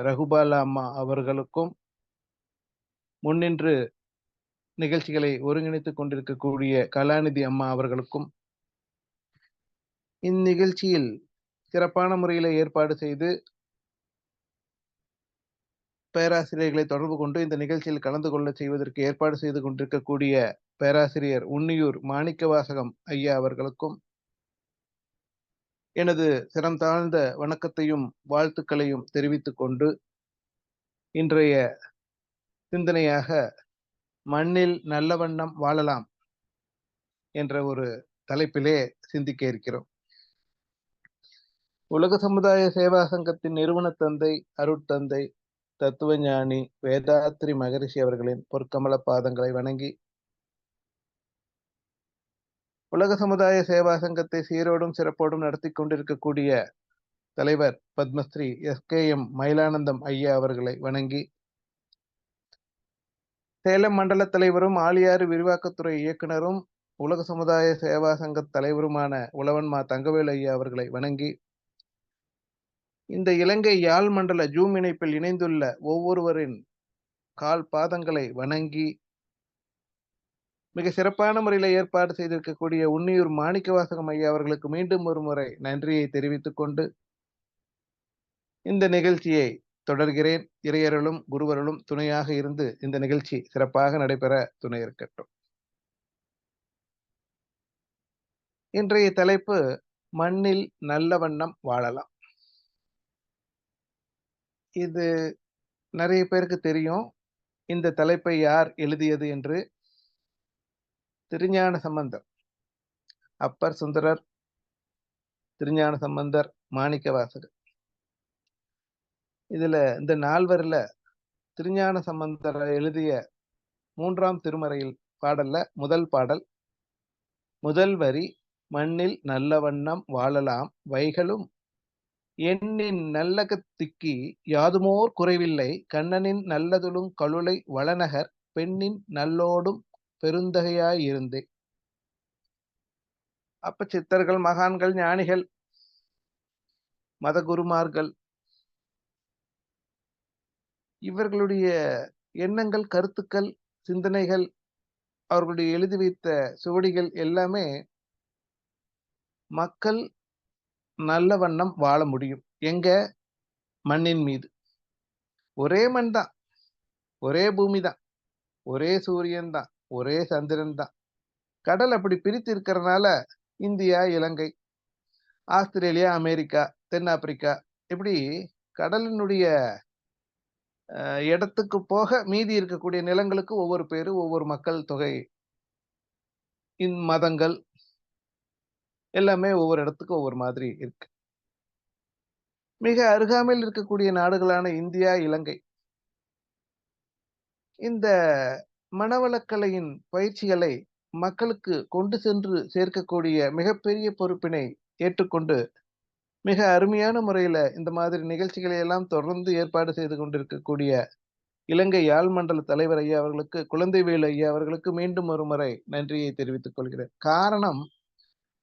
ரகுபாலா அம்மா அவர்களுக்கும், முன்னின்று நிகழ்ச்சிகளை ஒருங்கிணைத்துக் கொண்டிருக்கக்கூடிய கலாநிதி அம்மா அவர்களுக்கும், இந்நிகழ்ச்சியில் சிறப்பான முறையில் ஏற்பாடு செய்து பேராசிரியர்களை தொடர்பு கொண்டு இந்த நிகழ்ச்சியில் கலந்து கொள்ள செய்வதற்கு ஏற்பாடு செய்து கொண்டிருக்கக்கூடிய பேராசிரியர் உன்னியூர் மாணிக்கவாசகம் ஐயா அவர்களுக்கும் எனது சிரம் தாழ்ந்த வணக்கத்தையும் வாழ்த்துக்களையும் தெரிவித்துக் கொண்டு, இன்றைய சிந்தனையாக மண்ணில் நல்ல வண்ணம் வாழலாம் என்ற ஒரு தலைப்பிலே சிந்திக்க இருக்கிறோம். உலக சமுதாய சேவா சங்கத்தின் நிறுவன தந்தை, அருட்தந்தை, தத்துவஞானி வேதாத்ரி மகரிஷி அவர்களின் பொற்கமல பாதங்களை வணங்கி, உலக சமுதாய சேவா சங்கத்தை சீரோடும் சிறப்போடும் நடத்தி கொண்டிருக்கக்கூடிய தலைவர் பத்மஸ்ரீ SKM மயிலானந்தம் ஐயா அவர்களை வணங்கி, சேலம் மண்டல தலைவரும் ஆழியாறு விரிவாக்கத்துறை இயக்குனரும் உலக சமுதாய சேவா சங்க தலைவருமான உழவன்மா தங்கவேலு ஐயா அவர்களை வணங்கி, இந்த இலங்கை யாழ் மண்டல ஜூம் இணைப்பில் இணைந்துள்ள ஒவ்வொருவரின் கால் பாதங்களை வணங்கி, மிக சிறப்பான முறையில் ஏற்பாடு செய்திருக்கக்கூடிய உன்னியூர் மாணிக்கவாசகம் ஐயா அவர்களுக்கு மீண்டும் ஒரு முறை நன்றியை தெரிவித்துக் கொண்டு இந்த நிகழ்ச்சியை தொடர்கிறேன். இறையருளும் குருவருளும் துணையாக இருந்து இந்த நிகழ்ச்சி சிறப்பாக நடைபெற துணை இருக்கட்டும். இன்றைய தலைப்பு மண்ணில் நல்ல வண்ணம் வாழலாம். இது நிறைய பேருக்கு தெரியும். இந்த தலைப்பை யார் எழுதியது என்று. திருஞான சம்பந்தர், அப்பர் சுந்தரர், திருஞான சம்பந்தர், மாணிக்கவாசகர். இதுல இந்த நால்வர்ல திருஞான சம்பந்தர் எழுதிய 3ஆம் திருமறையில் பாடல்ல முதல் பாடல், முதல் வரி, மண்ணில் நல்ல வண்ணம் வாழலாம் வைகளும் எண்ணின் நல்லகத்திக்கி யாதுமோர் குறைவில்லை கண்ணனின் நல்லதுளும் கழுலை வளநகர் பெண்ணின் நல்லோடும் பெருந்தகையாயிருந்தே. அப்ப சித்தர்கள், மகான்கள், ஞானிகள், மதகுருமார்கள் இவர்களுடைய எண்ணங்கள், கருத்துக்கள், சிந்தனைகள், அவர்களுடைய எழுதி வைத்த சுவடிகள் எல்லாமே மக்கள் நல்ல வண்ணம் வாழ முடியும். எங்க? மண்ணின் மீது. ஒரே மண் தான், ஒரே பூமி தான், ஒரே சூரியன் தான், ஒரே சந்திரன் தான். கடல் அப்படி பிரித்து இருக்கிறதுனால இந்தியா, இலங்கை, ஆஸ்திரேலியா, அமெரிக்கா, தென்னாப்பிரிக்கா, இப்படி கடலினுடைய இடத்துக்கு போக மீதி இருக்கக்கூடிய நிலங்களுக்கு ஒவ்வொரு பேரு, ஒவ்வொரு மக்கள் தொகை, மதங்கள் எல்லாமே ஒவ்வொரு இடத்துக்கு ஒவ்வொரு மாதிரி இருக்கு. மிக அருகாமையில் இருக்கக்கூடிய நாடுகளான இந்தியா, இலங்கை, இந்த மனவளக்கலையின் பயிற்சிகளை மக்களுக்கு கொண்டு சென்று சேர்க்கக்கூடிய மிகப்பெரிய பொறுப்பினை ஏற்றுக்கொண்டு மிக அருமையான முறையில இந்த மாதிரி நிகழ்ச்சிகளை எல்லாம் தொடர்ந்து ஏற்பாடு செய்து கொண்டிருக்கக்கூடிய இலங்கை யாழ் மண்டல தலைவர் ஐயா அவர்களுக்கு, குழந்தைவேலு ஐயா அவர்களுக்கு மீண்டும் ஒரு முறை நன்றியை தெரிவித்துக் கொள்கிறேன். காரணம்,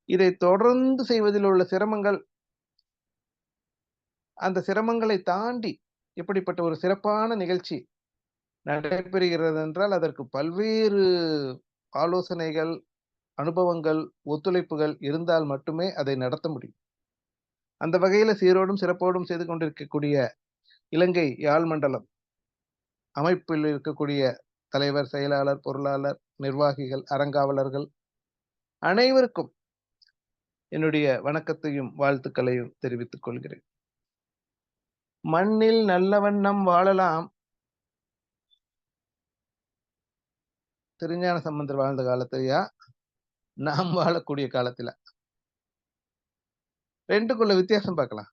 இதை தொடர்ந்து செய்வதில் உள்ள சிரமங்கள், அந்த சிரமங்களை தாண்டி இப்படிப்பட்ட ஒரு சிறப்பான நிகழ்ச்சி நடைபெறுகிறது என்றால் அதற்கு பல்வேறு ஆலோசனைகள், அனுபவங்கள், ஒத்துழைப்புகள் இருந்தால் மட்டுமே அதை நடத்த முடியும். அந்த வகையில சீரோடும் சிறப்போடும் செய்து கொண்டிருக்கக்கூடிய இலங்கை யாழ் மண்டலம் அமைப்பில் இருக்கக்கூடிய தலைவர், செயலாளர், பொருளாளர், நிர்வாகிகள், அறங்காவலர்கள் அனைவருக்கும் என்னுடைய வணக்கத்தையும் வாழ்த்துக்களையும் தெரிவித்துக் கொள்கிறேன். மண்ணில் நல்ல வண்ணம் வாழலாம். திருஞான சம்பந்தர் வாழ்ந்த காலத்திலயா, நாம் வாழக்கூடிய காலத்துல? ரெண்டுக்குள்ள வித்தியாசம் பார்க்கலாம்.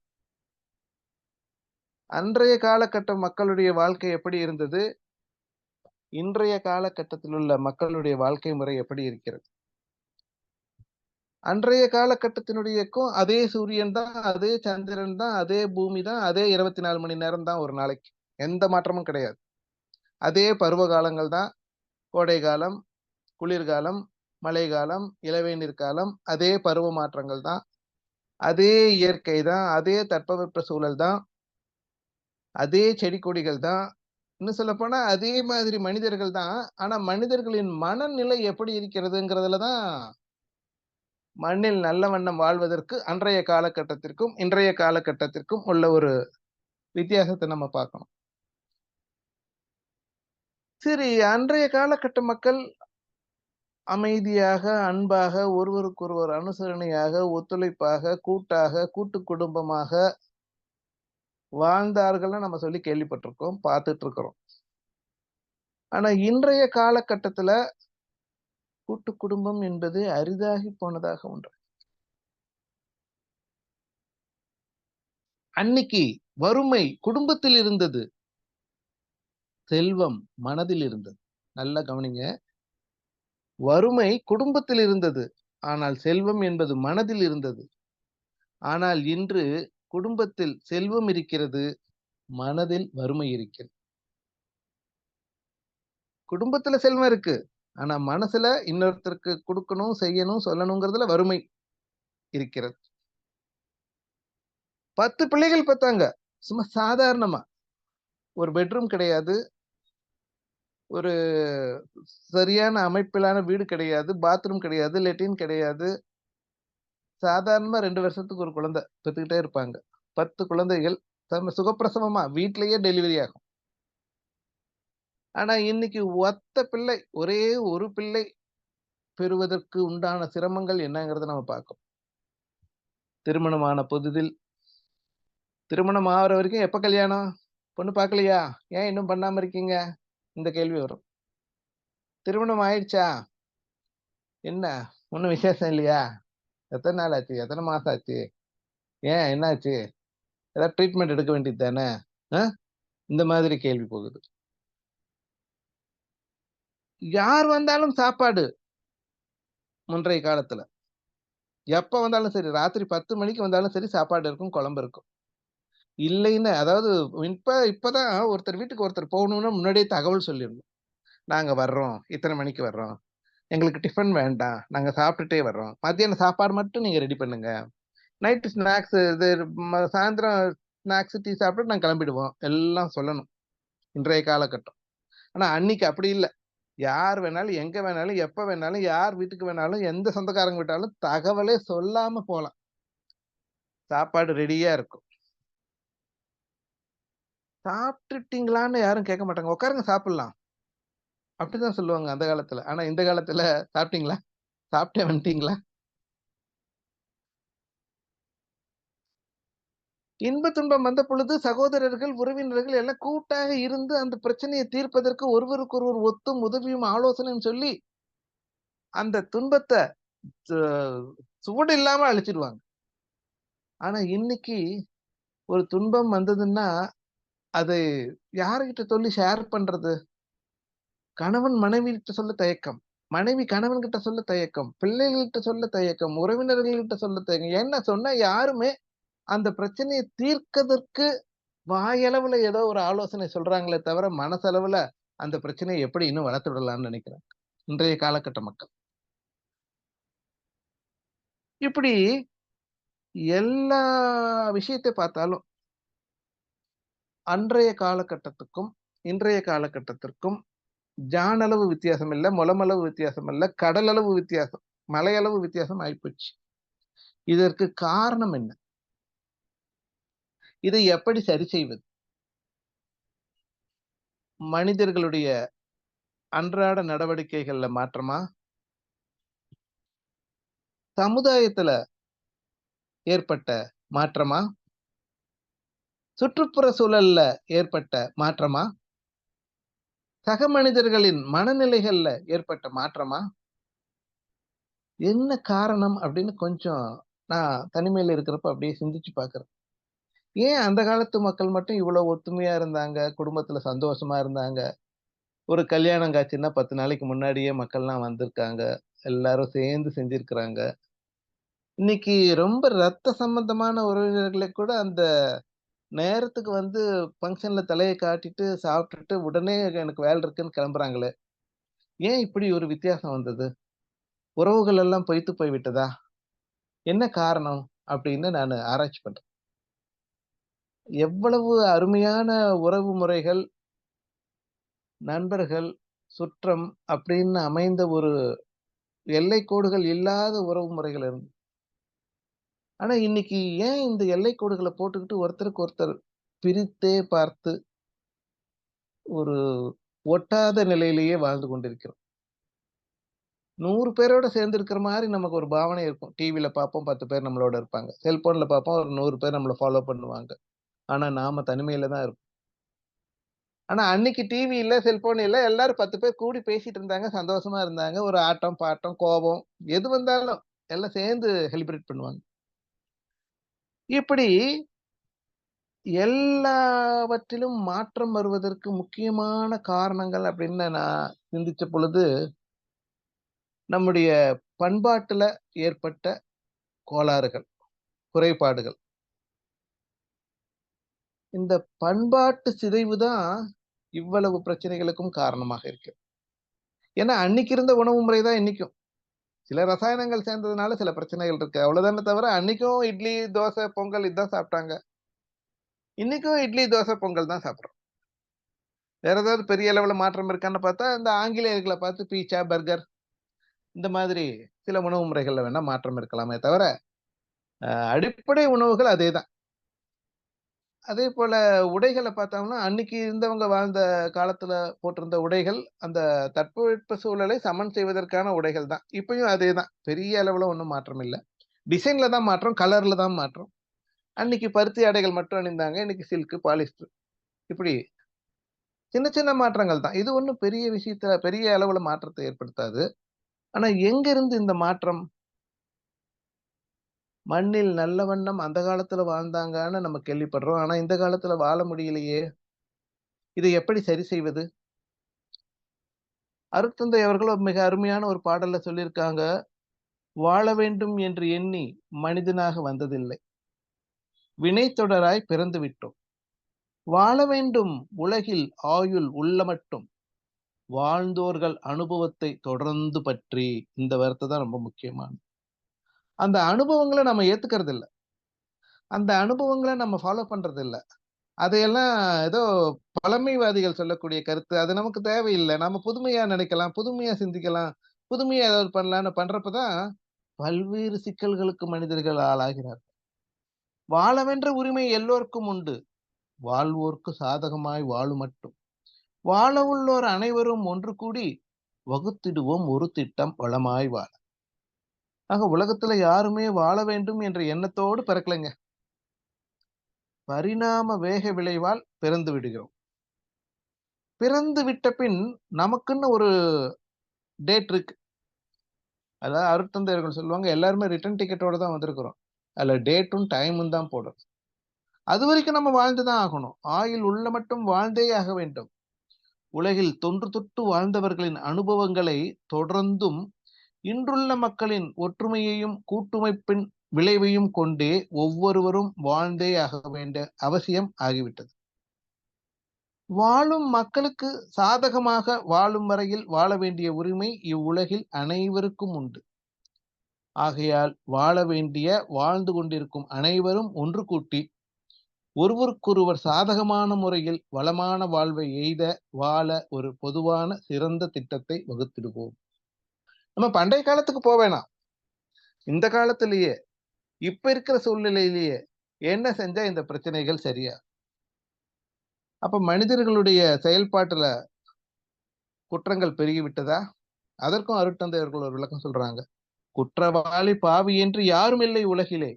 அன்றைய காலகட்ட மக்களுடைய வாழ்க்கை எப்படி இருந்தது, இன்றைய காலகட்டத்தில் உள்ள மக்களுடைய வாழ்க்கை முறை எப்படி இருக்கிறது? அன்றைய காலகட்டத்தினுடையக்கும் அதே சூரியன் தான், அதே சந்திரன் தான், அதே பூமி தான், அதே 24 மணி நேரம் தான் ஒரு நாளைக்கு. எந்த மாற்றமும் கிடையாது. அதே பருவ காலங்கள் தான், கோடை காலம், குளிர்காலம், மழை காலம், இளவேநீர் காலம், அதே பருவ மாற்றங்கள் தான், அதே இயற்கை தான், அதே தட்பவெப்ப சூழல் தான். அதே செடி கொடிகள் தான். இன்னும் சொல்லப்போனா அதே மாதிரி மனிதர்கள் தான். ஆனா மனிதர்களின் மனநிலை எப்படி இருக்கிறதுங்கிறதுல தான் மண்ணில் நல்ல வண்ணம் வாழ்வதற்கு அன்றைய காலகட்டத்திற்கும், இன்றைய காலகட்டத்திற்கும் உள்ள ஒரு வித்தியாசத்த நம்ம பார்க்கணும். சரி, அன்றைய காலகட்ட மக்கள் அமைதியாக, அன்பாக, ஒருவருக்கொருவர் அனுசரணையாக, ஒத்துழைப்பாக, கூட்டாக, கூட்டு குடும்பமாக வாழ்ந்தார்கள்ன்னு நம்ம சொல்லி கேள்விப்பட்டிருக்கோம், பார்த்துட்டு இருக்கிறோம். ஆனா இன்றைய காலகட்டத்துல கூட்டு குடும்பம் என்பது அரிதாகி போனதாக ஒன்று. அன்னைக்கு வறுமை குடும்பத்தில் இருந்தது. செல்வம் மனதில் இருந்தது. நல்லா கவனிங்க. வறுமை குடும்பத்தில் இருந்தது. ஆனால் செல்வம் என்பது மனதில் இருந்தது. ஆனால் இன்று குடும்பத்தில் செல்வம் இருக்கிறது. மனதில் வறுமை இருக்கிறது. குடும்பத்துல செல்வம் இருக்கு. ஆனா மனசுல இன்னொருத்தருக்கு குடுக்கணும், செய்யணும், சொல்லணுங்கிறதுல வறுமை இருக்கிறது. 10 பிள்ளைகள் பெத்தாங்க. சும்மா சாதாரணமா. ஒரு பெட்ரூம் கிடையாது. ஒரு சரியான அமைப்பிலான வீடு கிடையாது. பாத்ரூம் கிடையாது. லெட்ரின் கிடையாது. சாதாரணமா 2 வருஷத்துக்கு ஒரு குழந்தை பெத்துக்கிட்டே இருப்பாங்க. 10 குழந்தைகள் சுகப்பிரசவமா வீட்லயே டெலிவரி ஆகும். ஆனா இன்னைக்கு ஒத்த பிள்ளை, ஒரே ஒரு பிள்ளை பெறுவதற்கு உண்டான சிரமங்கள் என்னங்கிறத நம்ம பார்க்கிறோம். திருமணமான புதிதில் திருமணம் ஆகுற வரைக்கும் எப்ப கல்யாணம்? பொண்ணு பார்க்கலையா? ஏன் இன்னும் பண்ணாம இருக்கீங்க? இந்த கேள்வி வரும். திருமணம் ஆயிடுச்சா? என்ன? ஒண்ணும் விசேஷம் இல்லையா? எத்தன நாள் ஆச்சு? எத்தன மாசம் ஆச்சு? ஏன் என்னாச்சு? ஏதாவது ட்ரீட்மெண்ட் எடுக்க வேண்டியது தானே? அ? இந்த மாதிரி கேள்வி போகுது. யார் வந்தாலும் சாப்பாடு முன்றைய காலத்துல. எப்ப வந்தாலும் சரி, ராத்திரி 10 மணிக்கு வந்தாலும் சரி சாப்பாடு இருக்கும், குழம்பு இருக்கும். இல்லைன்னு அதாவது இப்பதான் ஒருத்தர் வீட்டுக்கு ஒருத்தர் போகணும்னா முன்னாடியே தகவல் சொல்லிரணும். நாங்க வர்றோம். இத்தன மணிக்கு வர்றோம். எங்களுக்கு டிஃபன் வேண்டாம். நாங்க சாப்பிட்டுட்டே வர்றோம். மத்தியான சாப்பாடு மட்டும் நீங்க ரெடி பண்ணுங்க. நைட்டு ஸ்நாக்ஸ் இது சாயந்திரம் ஸ்நாக்ஸ், டீ சாப்பிட்டு நாங்க கிளம்பிடுவோம். எல்லாம் சொல்லணும். இன்றைய காலகட்டம். ஆனா அன்னைக்கு அப்படி இல்ல. யார் வேணாலும், எங்க வேணாலும், எப்ப வேணாலும், யார் வீட்டுக்கு வேணாலும், எந்த சொந்தக்காரங்க வீட்டாலும் தகவலே சொல்லாம போலாம். சாப்பாடு ரெடியா இருக்கும். சாப்பிட்டுட்டீங்களான்னு யாரும் கேட்க மாட்டாங்க. உட்காருங்க சாப்பிடலாம். அப்படிதான் சொல்லுவாங்க அந்த காலத்துல. ஆனா இந்த காலத்துல சாப்பிட்டீங்களா? சாப்பிட்டே வந்துட்டீங்களா? இன்ப துன்பம் வந்த பொழுது சகோதரர்கள், உறவினர்கள் எல்லாம் கூட்டாக இருந்து அந்த பிரச்சனைய தீர்ப்பதற்கு ஒருவருக்கொருவர் ஒத்தும், உதவியும், ஆலோசனையும் சொல்லி அந்த துன்பத்த சு சுவடு இல்லாம அழிச்சிடுவாங்க. ஆனா இன்னைக்கு ஒரு துன்பம் வந்ததுன்னா, அதை யார்கிட்ட சொல்லி ஷேர் பண்றது? கணவன் மனைவிகிட்ட சொல்ல தயக்கம். மனைவி கணவன்கிட்ட சொல்ல தயக்கம். பிள்ளைகள்ட்ட சொல்ல தயக்கம். உறவினர்கள்கிட்ட சொல்ல தயக்கம். ஏன்னா சொன்னா யாருமே அந்த பிரச்சனைய தீர்க்கதற்கு வாயளவுல ஏதோ ஒரு ஆலோசனை சொல்றாங்களே தவிர, மனசளவுல அந்த பிரச்சனைய எப்படி இன்னும் வளர்த்து விடலாம்னு நினைக்கிறேன். இன்றைய காலகட்ட மக்கள். இப்படி எல்லா விஷயத்த பார்த்தாலும், அன்றைய காலகட்டத்துக்கும், இன்றைய காலகட்டத்திற்கும் ஜான் அளவு வித்தியாசம் இல்ல, முழமளவு வித்தியாசம் இல்ல, கடலளவு வித்தியாசம், மலையளவு வித்தியாசம் ஆயிப்போச்சு. இதற்கு காரணம் என்ன? இதை எப்படி சரி செய்வது? மனிதர்களுடைய அன்றாட நடவடிக்கைகள்ல மாற்றமா? சமுதாயத்துல ஏற்பட்ட மாற்றமா? சுற்றுப்புற சூழல்ல ஏற்பட்ட மாற்றமா? சக மனிதர்களின் மனநிலைகள்ல ஏற்பட்ட மாற்றமா? என்ன காரணம் அப்படின்னு கொஞ்சம் நான் தனிமையில இருக்கிறப்ப அப்படியே சிந்திச்சு பார்க்கிறேன். ஏன் அந்த காலத்து மக்கள் மட்டும் இவ்வளவு ஒத்துமையா இருந்தாங்க, குடும்பத்துல சந்தோஷமா இருந்தாங்க. ஒரு கல்யாணம் காட்சின்னா 10 நாளைக்கு முன்னாடியே மக்கள்லாம் வந்திருக்காங்க. எல்லாரும் சேர்ந்து செஞ்சிருக்கிறாங்க. இன்னைக்கு ரொம்ப ரத்த சம்பந்தமான உறவினர்களே கூட அந்த நேரத்துக்கு வந்து ஃபங்ஷன்ல தலைய காட்டிட்டு, சாப்பிட்டுட்டு உடனே எனக்கு வேலை இருக்குன்னு கிளம்புறாங்களே. ஏன் இப்படி ஒரு வித்தியாசம் வந்தது? உறவுகள் எல்லாம் பொய்த்து போய் விட்டதா? என்ன காரணம்? அப்படின்னு நானு ஆராய்ச்சி பண்றேன். எவ்வளவு அருமையான உறவு முறைகள், நண்பர்கள், சுற்றம் அப்படின்னு அமைந்த ஒரு எல்லை கோடுகள் இல்லாத உறவு முறைகள் இருந்து. ஆனா இன்னைக்கு ஏன் இந்த எல்லை கோடுகள போட்டுக்கிட்டு ஒருத்தருக்கு ஒருத்தர் பிரித்தே பார்த்து ஒரு ஒட்டாத நிலையிலேயே வாழ்ந்து கொண்டிருக்கிறோம். 100 பேரோட சேர்ந்து இருக்கிற மாரி நமக்கு ஒரு பாவனை இருக்கும். டிவில பார்ப்போம் 10 பேர் நம்மளோட இருப்பாங்க. செல்போன்ல பார்ப்போம் ஒரு 100 பேர் நம்மள ஃபாலோ பண்ணுவாங்க. ஆனா நாம தனிமையில தான் இருப்போம். ஆனா அன்னைக்கு டிவி இல்ல, செல்போன் இல்ல. எல்லாரும் 10 பேர் கூடி பேசிட்டு இருந்தாங்க. சந்தோஷமா இருந்தாங்க. ஒரு ஆட்டம், பாட்டம், கோபம் எது வந்தாலும் எல்லாம் சேர்ந்து செலிப்ரேட் பண்ணுவாங்க. இப்படி எல்லாவற்றிலும் மாற்றம் வருவதற்கு முக்கியமான காரணங்கள் அப்படின்னு நான் சிந்திச்ச பொழுது, நம்முடைய பண்பாட்டுல ஏற்பட்ட கோளாறுகள், குறைபாடுகள். இந்த பண்பாட்டு சிதைவு தான் இவ்வளவு பிரச்சனைகளுக்கும் காரணமாக இருக்கு. ஏன்னா அன்னைக்கு இருந்த உணவு முறை தான் இன்னைக்கும். சில ரசாயனங்கள் சேர்ந்ததுனால சில பிரச்சனைகள் இருக்கு. அவ்வளவுதானே தவிர அன்னைக்கும் இட்லி, தோசை, பொங்கல் இதான் சாப்பிட்டாங்க. இன்னைக்கும் இட்லி, தோசை, பொங்கல் தான் சாப்பிடுறோம். வேற ஏதாவது பெரிய அளவுல மாற்றம் இருக்கான்னு பார்த்தா, இந்த ஆங்கிலேயர்கள பார்த்து பீட்சா, பர்கர் இந்த மாதிரி சில உணவு முறைகள்ல வேணா மாற்றம் இருக்கலாமே தவிர, அடிப்படை உணவுகள் அதேதான். அதேபோல உடைகள பார்த்தோம்னா, அன்னைக்கு இருந்தவங்க வாழ்ந்த காலத்துல போட்டிருந்த உடைகள், அந்த தட்பவெட்ப சூழலை சமன் செய்வதற்கான உடைகள் தான். இப்பயும் அதேதான். பெரிய அளவுல ஒண்ணும் மாற்றம் இல்ல. டிசைன்ல தான் மாற்றம், கலர்ல தான் மாற்றம். அன்னைக்கு பருத்தி ஆடைகள் மட்டும் அணிந்தாங்க. இன்னைக்கு சில்க், பாலிஸ்டர் இப்படி சின்ன சின்ன மாற்றங்கள் தான். இது ஒண்ணும் பெரிய அளவுல மாற்றத்தை ஏற்படுத்தாது. ஆனா எங்கிருந்து இந்த மாற்றம்? மண்ணில் நல்ல வண்ணம் அந்த காலத்துல வாழ்ந்தாங்கன்னு நம்ம கேள்விப்படுறோம். ஆனா இந்த காலத்துல வாழ முடியலையே! இதை எப்படி சரி செய்வது? அருட்தந்தை அவர்கள் ஒரு மிக அருமையான ஒரு பாடல்ல சொல்லியிருக்காங்க. வாழ வேண்டும் என்று எண்ணி மனிதனாக வந்ததில்லை. வினைத்தொடராய் பிறந்து விட்டோம். வாழ வேண்டும் உலகில் ஆயுள் உள்ளமட்டும் வாழ்ந்தோர்கள் அனுபவத்தை தொடர்ந்து பற்றி இந்த வார்த்தை தான் ரொம்ப முக்கியமானது. அந்த அனுபவங்கள நம்ம ஏத்துக்கிறது இல்ல. அந்த அனுபவங்கள நம்ம ஃபாலோ பண்றது இல்ல. அதையெல்லாம் ஏதோ பழமைவாதிகள் சொல்லக்கூடிய கருத்து. அது நமக்கு தேவையில்ல. நாம புதுமையா நினைக்கலாம், புதுமையா சிந்திக்கலாம், புதுமையா ஏதாவது பண்ணலான்னு பண்றப்ப தான் பல்வேறு சிக்கல்களுக்கு மனிதர்கள் ஆளாகிறார். வாழவென்ற உரிமை எல்லோருக்கும் உண்டு. வாழ்வோர்க்கு சாதகமாய் வாழுமட்டும். வாழ உள்ளோர் அனைவரும் ஒன்று கூடி வகுத்திடுவோம் ஒரு திட்டம் வளமாய் வாழ. ஆக உலகத்துல யாருமே வாழ வேண்டும் என்ற எண்ணத்தோடு பிறக்கலைங்க. பரிணாம வேக விளைவால் பிறந்து விடுகிறோம். பிறந்து விட்ட பின் நமக்குன்னு ஒரு டேட் இருக்கு. அதாவது அருட்தந்தையர்கள் சொல்லுவாங்க, எல்லாருமே ரிட்டர்ன் டிக்கெட்டோட தான் வந்திருக்கிறோம். அதுல டேட்டும், டைமும் தான் போடணும். அதுவரைக்கும் நம்ம வாழ்ந்து தான் ஆகணும். ஆயுள் உள்ள மட்டும் வாழ்ந்தே ஆக வேண்டும். உலகில் தொன்று தொட்டு வாழ்ந்தவர்களின் அனுபவங்களை தொடர்ந்தும் இன்றுள்ள மக்களின் ஒற்றுமையையும் கூட்டுமைப்பின் விளைவையும் கொண்டே ஒவ்வொருவரும் வாழ்ந்தே ஆக வேண்டிய அவசியம் ஆகிவிட்டது. வாழும் மக்களுக்கு சாதகமாக வாழும் வரையில் வாழ வேண்டிய உரிமை இவ்வுலகில் அனைவருக்கும் உண்டு. ஆகையால் வாழ வேண்டிய வாழ்ந்து கொண்டிருக்கும் அனைவரும் ஒன்று கூட்டி ஒருவருக்கொருவர் சாதகமான முறையில் வளமான வாழ்வை எய்த வாழ ஒரு பொதுவான சிறந்த திட்டத்தை வகுத்திடுவோம். நம்ம பண்டைய காலத்துக்கு வேணாம். இந்த காலத்திலேயே இப்ப இருக்கிற சூழ்நிலையிலேயே என்ன செஞ்சா இந்த பிரச்சனைகள் சரியா? அப்ப மனிதர்களுடைய செயல்பாட்டுல குற்றங்கள் பெருகிவிட்டதா? அதற்கும் அருட்தந்தை அவர்கள் ஒரு விளக்கம் சொல்றாங்க. குற்றவாளி பாவி என்று யாரும் இல்லை உலகிலே.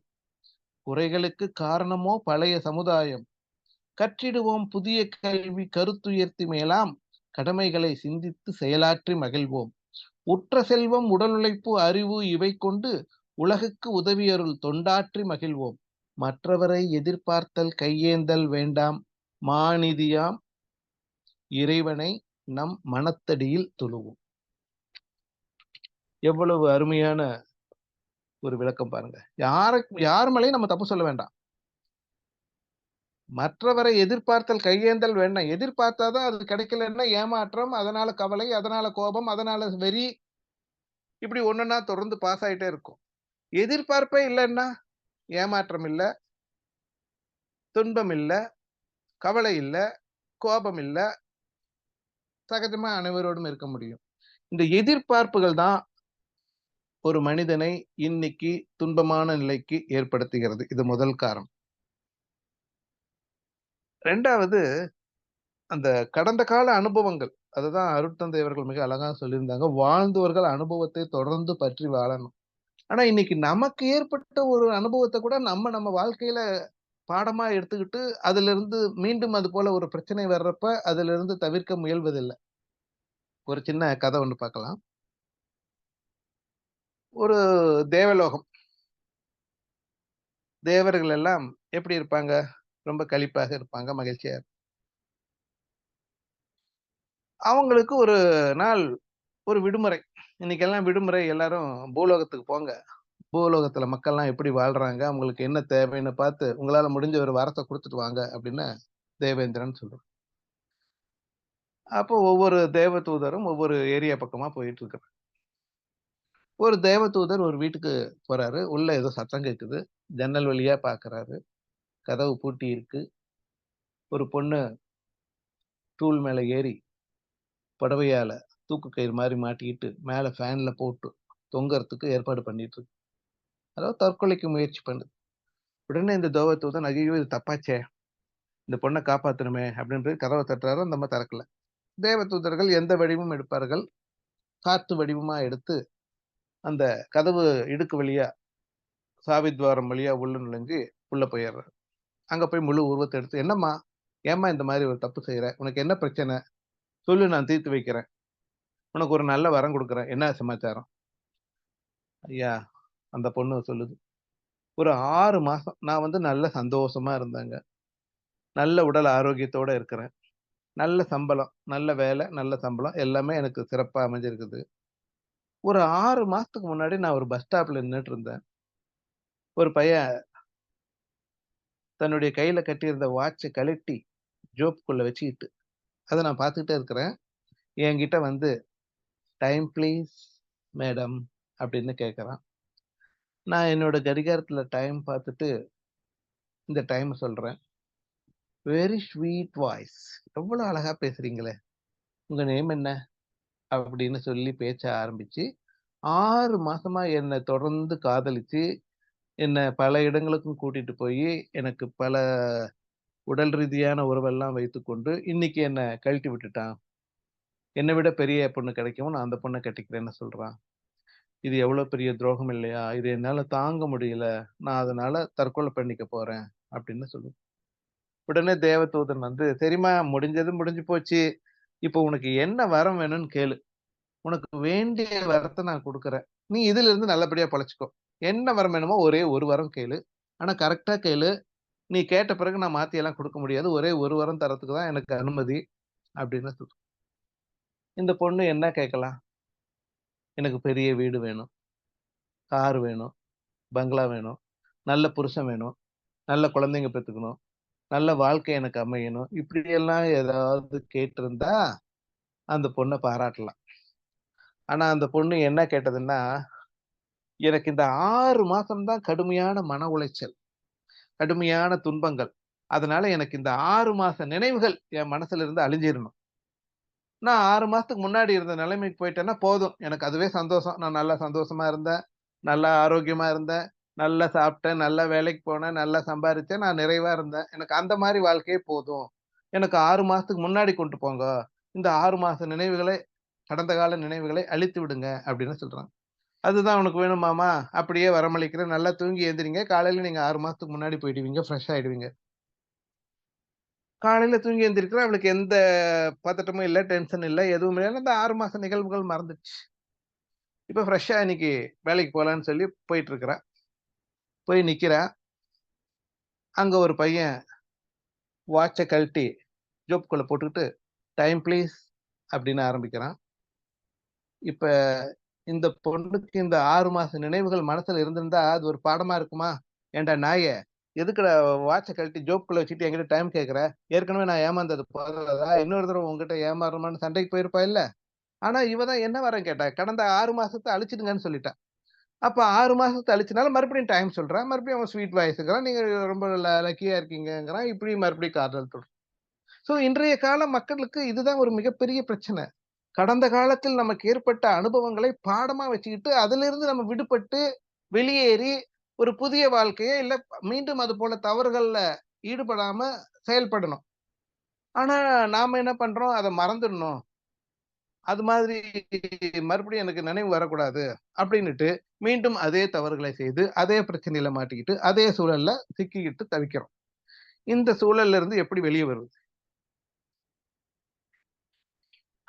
குறைகளுக்கு காரணமோ பழைய சமுதாயம். கற்றிடுவோம் புதிய கல்வி கருத்துயர்த்தி மேலாம் கடமைகளை சிந்தித்து செயலாற்றி மகிழ்வோம். உற்ற செல்வம் உடல் உழைப்பு அறிவு இவை கொண்டு உலகுக்கு உதவியருள் தொண்டாற்றி மகிழ்வோம். மற்றவரை எதிர்பார்த்தல் கையேந்தல் வேண்டாம். மாநிதியாம் இறைவனை நம் மனத்தடியில் தொழுவோம். எவ்வளவு அருமையான ஒரு விளக்கம் பாருங்க. யார் மேலயும் நம்ம தப்பு சொல்ல வேண்டாம். மற்றவரை எதிர்பார்த்தல் கையேந்தல் வேண்டாம். எதிர்பார்த்தா தான் அது கிடைக்கலன்னா ஏமாற்றம், அதனால கவலை, அதனால கோபம், அதனால வெறி, இப்படி ஒண்ணொண்ணா தொடர்ந்து பாஸ் ஆயிட்டே இருக்கும். எதிர்பார்ப்பே இல்லன்னா, ஏமாற்றம் இல்ல, துன்பம் இல்ல, கவலை இல்ல, கோபம் இல்ல. சகஜமா அனைவரோடும் இருக்க முடியும். இந்த எதிர்பார்ப்புகள் தான் ஒரு மனிதனை இன்னைக்கு துன்பமான நிலைக்கு ஏற்படுத்துகிறது. இது முதல் காரணம். 2வது அந்த கடந்த கால அனுபவங்கள். அதுதான் அருட்தந்தை அவர்கள் மிக அழகா சொல்லியிருந்தாங்க. வாழ்ந்தவர்கள் அனுபவத்தை தொடர்ந்து பற்றி வாழணும். ஆனா இன்னைக்கு நமக்கு ஏற்பட்ட ஒரு அனுபவத்த கூட நம்ம வாழ்க்கையில பாடமா எடுத்துக்கிட்டு, அதிலிருந்து மீண்டும் அது போல ஒரு பிரச்சனை வர்றப்ப, அதிலிருந்து தவிர்க்க முயல்வதில்ல. ஒரு சின்ன கதை ஒண்ணு பார்க்கலாம். ஒரு தேவலோகம். தேவர்கள் எல்லாம் எப்படி இருப்பாங்க? ரொம்ப களிப்பாக இருப்பாங்க, மகிழ்ச்சியா அவங்களுக்கு ஒரு நாள் ஒரு விடுமுறை. இன்னைக்கெல்லாம் விடுமுறை எல்லாரும் பூலோகத்துக்கு போங்க. பூலோகத்துல மக்கள்லாம் எப்படி வாழ்றாங்க? அவங்களுக்கு என்ன தேவைன்னு பார்த்து, உங்களால முடிஞ்ச ஒரு வரத்த குடுத்துட்டு வாங்க அப்படின்னு தேவேந்திரன் சொல்றான். அப்போ ஒவ்வொரு தேவதூதரும் ஒவ்வொரு ஏரியா பக்கமா போயிட்டு இருக்காங்க. ஒரு தேவதூதர் ஒரு வீட்டுக்கு போறாரு. உள்ள ஏதோ சத்தம் கேட்குது. ஜன்னல் வழியா பார்க்குறாரு. கதவு பூட்டி இருக்கு. ஒரு பொண்ணு ஸ்டூல் மேல ஏறி புடவையால தூக்கு கயிறு மாரி மாட்டிக்கிட்டு, மேல ஃபேன்ல போட்டு தொங்கறதுக்கு ஏற்பாடு பண்ணிட்டு இருக்கு. அதாவது தற்கொலைக்கு முயற்சி பண்ணுது. உடனே இந்த தேவதூதன், "ஐயய்யோ! இது தப்பாச்சே! இந்த பொண்ண காப்பாத்தணுமே!" அப்படின்னு போய் கதவ தட்டுறாரு. அந்த அம்மா திறக்கல. தேவதூதர்கள் எந்த வடிவமும் எடுப்பார்கள். காற்று வடிவமா எடுத்து, அந்த கதவு இடுக்கு வழியா, சாவித்வாரம் வழியா உள்ள நுழைஞ்சு, உள்ள போயிர்றாரு. அங்க போய் முழு உருவத்த எடுத்து, "என்னம்மா? ஏம்மா இந்த மாரி ஒரு தப்பு செய்ற? உனக்கு என்ன பிரச்சனை? சொல்லு நான் தீர்த்து வைக்கிறேன். உனக்கு ஒரு நல்ல வரம் குடுக்குறேன். என்ன சமாச்சாரம்?" ஐயா, அந்த பொண்ணு சொல்லுது. "ஒரு 6 மாசம் நான் வந்து நல்ல சந்தோஷமா இருந்தேங்க. நல்ல உடல் ஆரோக்கியத்தோட இருக்கிறேன். நல்ல சம்பளம், நல்ல வேலை, நல்ல சம்பளம் எல்லாமே எனக்கு சிறப்பா அமைஞ்சிருக்குது. ஒரு 6 மாசத்துக்கு முன்னாடி நான் ஒரு பஸ் ஸ்டாப்ல நின்னுட்டு இருந்தேன். ஒரு பையன் தன்னுடைய கையில கட்டியிருந்த வாட்ச கழட்டி ஜோப்க்குள்ள வச்சுக்கிட்டு, அத நான் பார்த்துக்கிட்டே இருக்கிறேன். என்கிட்ட வந்து டைம் ப்ளீஸ் மேடம் அப்படின்னு கேட்கறான். நான் என்னோட கடிகாரத்துல டைம் பார்த்துட்டு இந்த டைம் சொல்றேன். Very sweet voice. எவ்வளோ அழகா பேசுறீங்களே! உங்க நேம் என்ன? அப்படின்னு சொல்லி பேச்ச ஆரம்பிச்சு, 6 மாசமா என்ன தொடர்ந்து காதலிச்சு, என்ன பல இடங்களுக்கும் கூட்டிட்டு போயி, எனக்கு பல உடல் ரீதியான உறவெல்லாம் வைத்துக்கொண்டு, இன்னைக்கு என்ன கழட்டி விட்டுட்டான். என்ன விட பெரிய பொண்ணு கிடைக்கவும், நான் அந்த பொண்ண கட்டிக்கிறேன்னு சொல்றான். இது எவ்வளோ பெரிய துரோகம் இல்லையா? இது என்னால தாங்க முடியல. நான் அதனால தற்கொலை பண்ணிக்க போறேன் அப்படின்னு சொல்லுது. உடனே தேவதூதன் வந்து, சரிம்மா முடிஞ்சது முடிஞ்சு போச்சு. இப்போ உனக்கு என்ன வரம் வேணும்னு கேளு. உனக்கு வேண்டிய வரத்த நான் குடுக்குறேன். நீ இதிலிருந்து நல்லபடியா பொழச்சுக்கோ. என்ன வரம் வேணுமோ ஒரே ஒரு வரம் கேளு. ஆனா கரெக்ட்டா கேளு. நீ கேட்ட பிறகு நான் மாத்தியெல்லாம் குடுக்க முடியாது. ஒரே ஒரு வரம் தர்றதுக்கு தான் எனக்கு அனுமதி அப்படின்னு சொல்றான். இந்த பொண்ணு என்ன கேட்கலாம்? எனக்கு பெரிய வீடு வேணும், கார் வேணும், பங்களா வேணும், நல்ல புருஷன் வேணும், நல்ல குழந்தைங்க பெத்துக்கணும், நல்ல வாழ்க்கை எனக்கு அமையணும். இப்படியெல்லாம் ஏதாவது கேட்டிருந்தா, அந்த பொண்ண பாராட்டலாம். ஆனா அந்த பொண்ணு என்ன கேட்டதுன்னா, எனக்கு இந்த 6 மாசம் தான் கடுமையான மன உளைச்சல், கடுமையான துன்பங்கள். அதனால எனக்கு இந்த 6 மாச நினைவுகள் என் மனசுல இருந்து அழிஞ்சிரணும். நான் 6 மாசத்துக்கு முன்னாடி இருந்த நிலைமைக்கு போயிட்டேன்னா போதும். எனக்கு அதுவே சந்தோஷம். நான் நல்லா சந்தோஷமா இருந்தேன். நல்லா ஆரோக்கியமா இருந்தேன். நல்லா சாப்பிட்டேன். நல்லா வேலைக்கு போனேன். நல்லா சம்பாரிச்சேன். நான் நிறைவா இருந்தேன். எனக்கு அந்த மாரி வாழ்க்கையே போதும். எனக்கு 6 மாசத்துக்கு முன்னாடி கொண்டு போங்க. இந்த 6 மாச நினைவுகளை கடந்த கால நினைவுகளை அழித்து விடுங்க அப்படின்னு சொல்றாங்க. அதுதான் உனக்கு வேணுமாமா? அப்படியே வரமளிக்கிறேன். நல்லா தூங்கி எந்திரிங்க. காலையில நீங்க 6 மாசத்துக்கு முன்னாடி போயிடுவீங்க. ஃப்ரெஷ் ஆயிடுவீங்க. காலையில தூங்கி எந்திரிக்கிறேன். அவளுக்கு எந்த பதட்டமும் இல்ல, டென்ஷன் இல்ல, எதுவும் இல்ல. அந்த 6 மாச நிகழ்வுகள் மறந்துடுச்சு. இப்ப ஃப்ரெஷ்ஷா இன்னைக்கு வேலைக்கு போலான்னு சொல்லி போயிட்டு இருக்கிறா. போய் நிக்கிறா. அங்க ஒரு பையன் வாட்ச கழட்டி ஜோப்குள்ள போட்டுக்கிட்டு, "டைம் ப்ளீஸ்" அப்படின்னு ஆரம்பிக்கிறான். இப்ப இந்த பொண்ணுக்கு இந்த 6 மாச நினைவுகள் மனசுல இருந்திருந்தா, அது ஒரு பாடமா இருக்குமா? "ஏன்டா நாயே! எதுக்குடா வாட்ச கழட்டி ஜோப்குள்ள வச்சுட்டு என்கிட்ட டைம் கேட்கிற? ஏற்கனவே நான் ஏமாந்தது போதாதா? இன்னொரு தடவ உன்கிட்ட ஏமாறணுமான்னு சண்டைக்கு போயிருப்பா இல்ல?" ஆனா இவ தான் என்ன வரம் கேட்டா? கடந்த 6 மாசத்த அழிச்சிடுங்கன்னு சொல்லிட்டா. அப்ப 6 மாசம் கழிச்சுனாலும் மறுபடியும் டைம் சொல்றான். மறுபடியும் அவன் ஸ்வீட் வாய்ஸ்ங்கிறான். நீங்க ரொம்ப லக்கியா இருக்கீங்கங்கிறான். இப்படி மறுபடியும் காதல் தொடரும். சோ இன்றைய கால மக்களுக்கு இதுதான் ஒரு மிகப்பெரிய பிரச்சனை. கடந்த காலத்தில் நமக்கு ஏற்பட்ட அனுபவங்களை பாடமா வச்சுக்கிட்டு, அதிலிருந்து நம்ம விடுபட்டு, வெளியேறி ஒரு புதிய வாழ்க்கைய இல்ல மீண்டும் அது போல தவறுகள்ல ஈடுபடாம செயல்படணும். ஆனா நாம என்ன பண்றோம்? அத மறந்துடணும். அது மாதிரி மறுபடியும் எனக்கு நினைவு வரக்கூடாது அப்படின்னுட்டு, மீண்டும் அதே தவறுகளை செய்து, அதே பிரச்சனையில மாட்டிக்கிட்டு, அதே சூழல்ல சிக்கிக்கிட்டு தவிக்கிறோம். இந்த சூழல்ல இருந்து எப்படி வெளிய வருவது?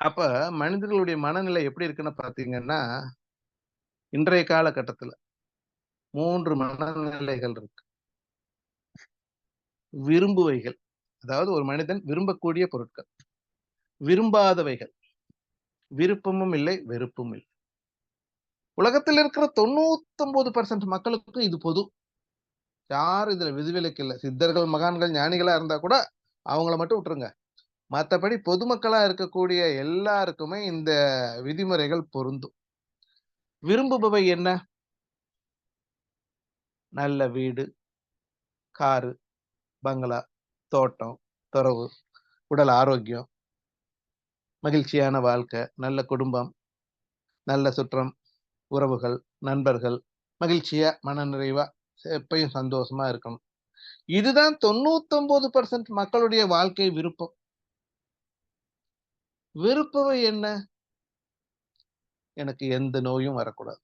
அப்ப மனிதர்களுடைய மனநிலை எப்படி இருக்குன்னு பார்த்தீங்கன்னா, இன்றைய காலகட்டத்தில 3 மனநிலைகள் இருக்கு. விரும்புவைகள், அதாவது ஒரு மனிதன் விரும்பக்கூடிய பொருட்கள். விரும்பாதவைகள், விருப்பமும் இல்லை, வெறுப்பும் இல்லை. உலகத்தில் இருக்கிற 99% மக்களுக்கும் இது பொது. யாரும் இதுல விதிவிலக்கு இல்ல. சித்தர்கள், மகான்கள், ஞானிகளா இருந்தா கூட அவங்கள மட்டும் விட்டுருங்க. மத்தபடி பொதுமக்களா இருக்கக்கூடிய எல்லாருக்குமே இந்த விதிமுறைகள் பொருந்தும். விரும்புபவை என்ன? நல்ல வீடு, காரு, பங்களா, தோட்டம், தொறவு, உடல் ஆரோக்கியம், மகிழ்ச்சியான வாழ்க்கை, நல்ல குடும்பம், நல்ல சுற்றம், உறவுகள், நண்பர்கள், மகிழ்ச்சியா, மனநிறைவா, எப்பயும் சந்தோஷமா இருக்கணும். இதுதான் 99% மக்களுடைய வாழ்க்கை விருப்பம். வெறுப்பவை என்ன? எனக்கு எந்த நோயும் வரக்கூடாது.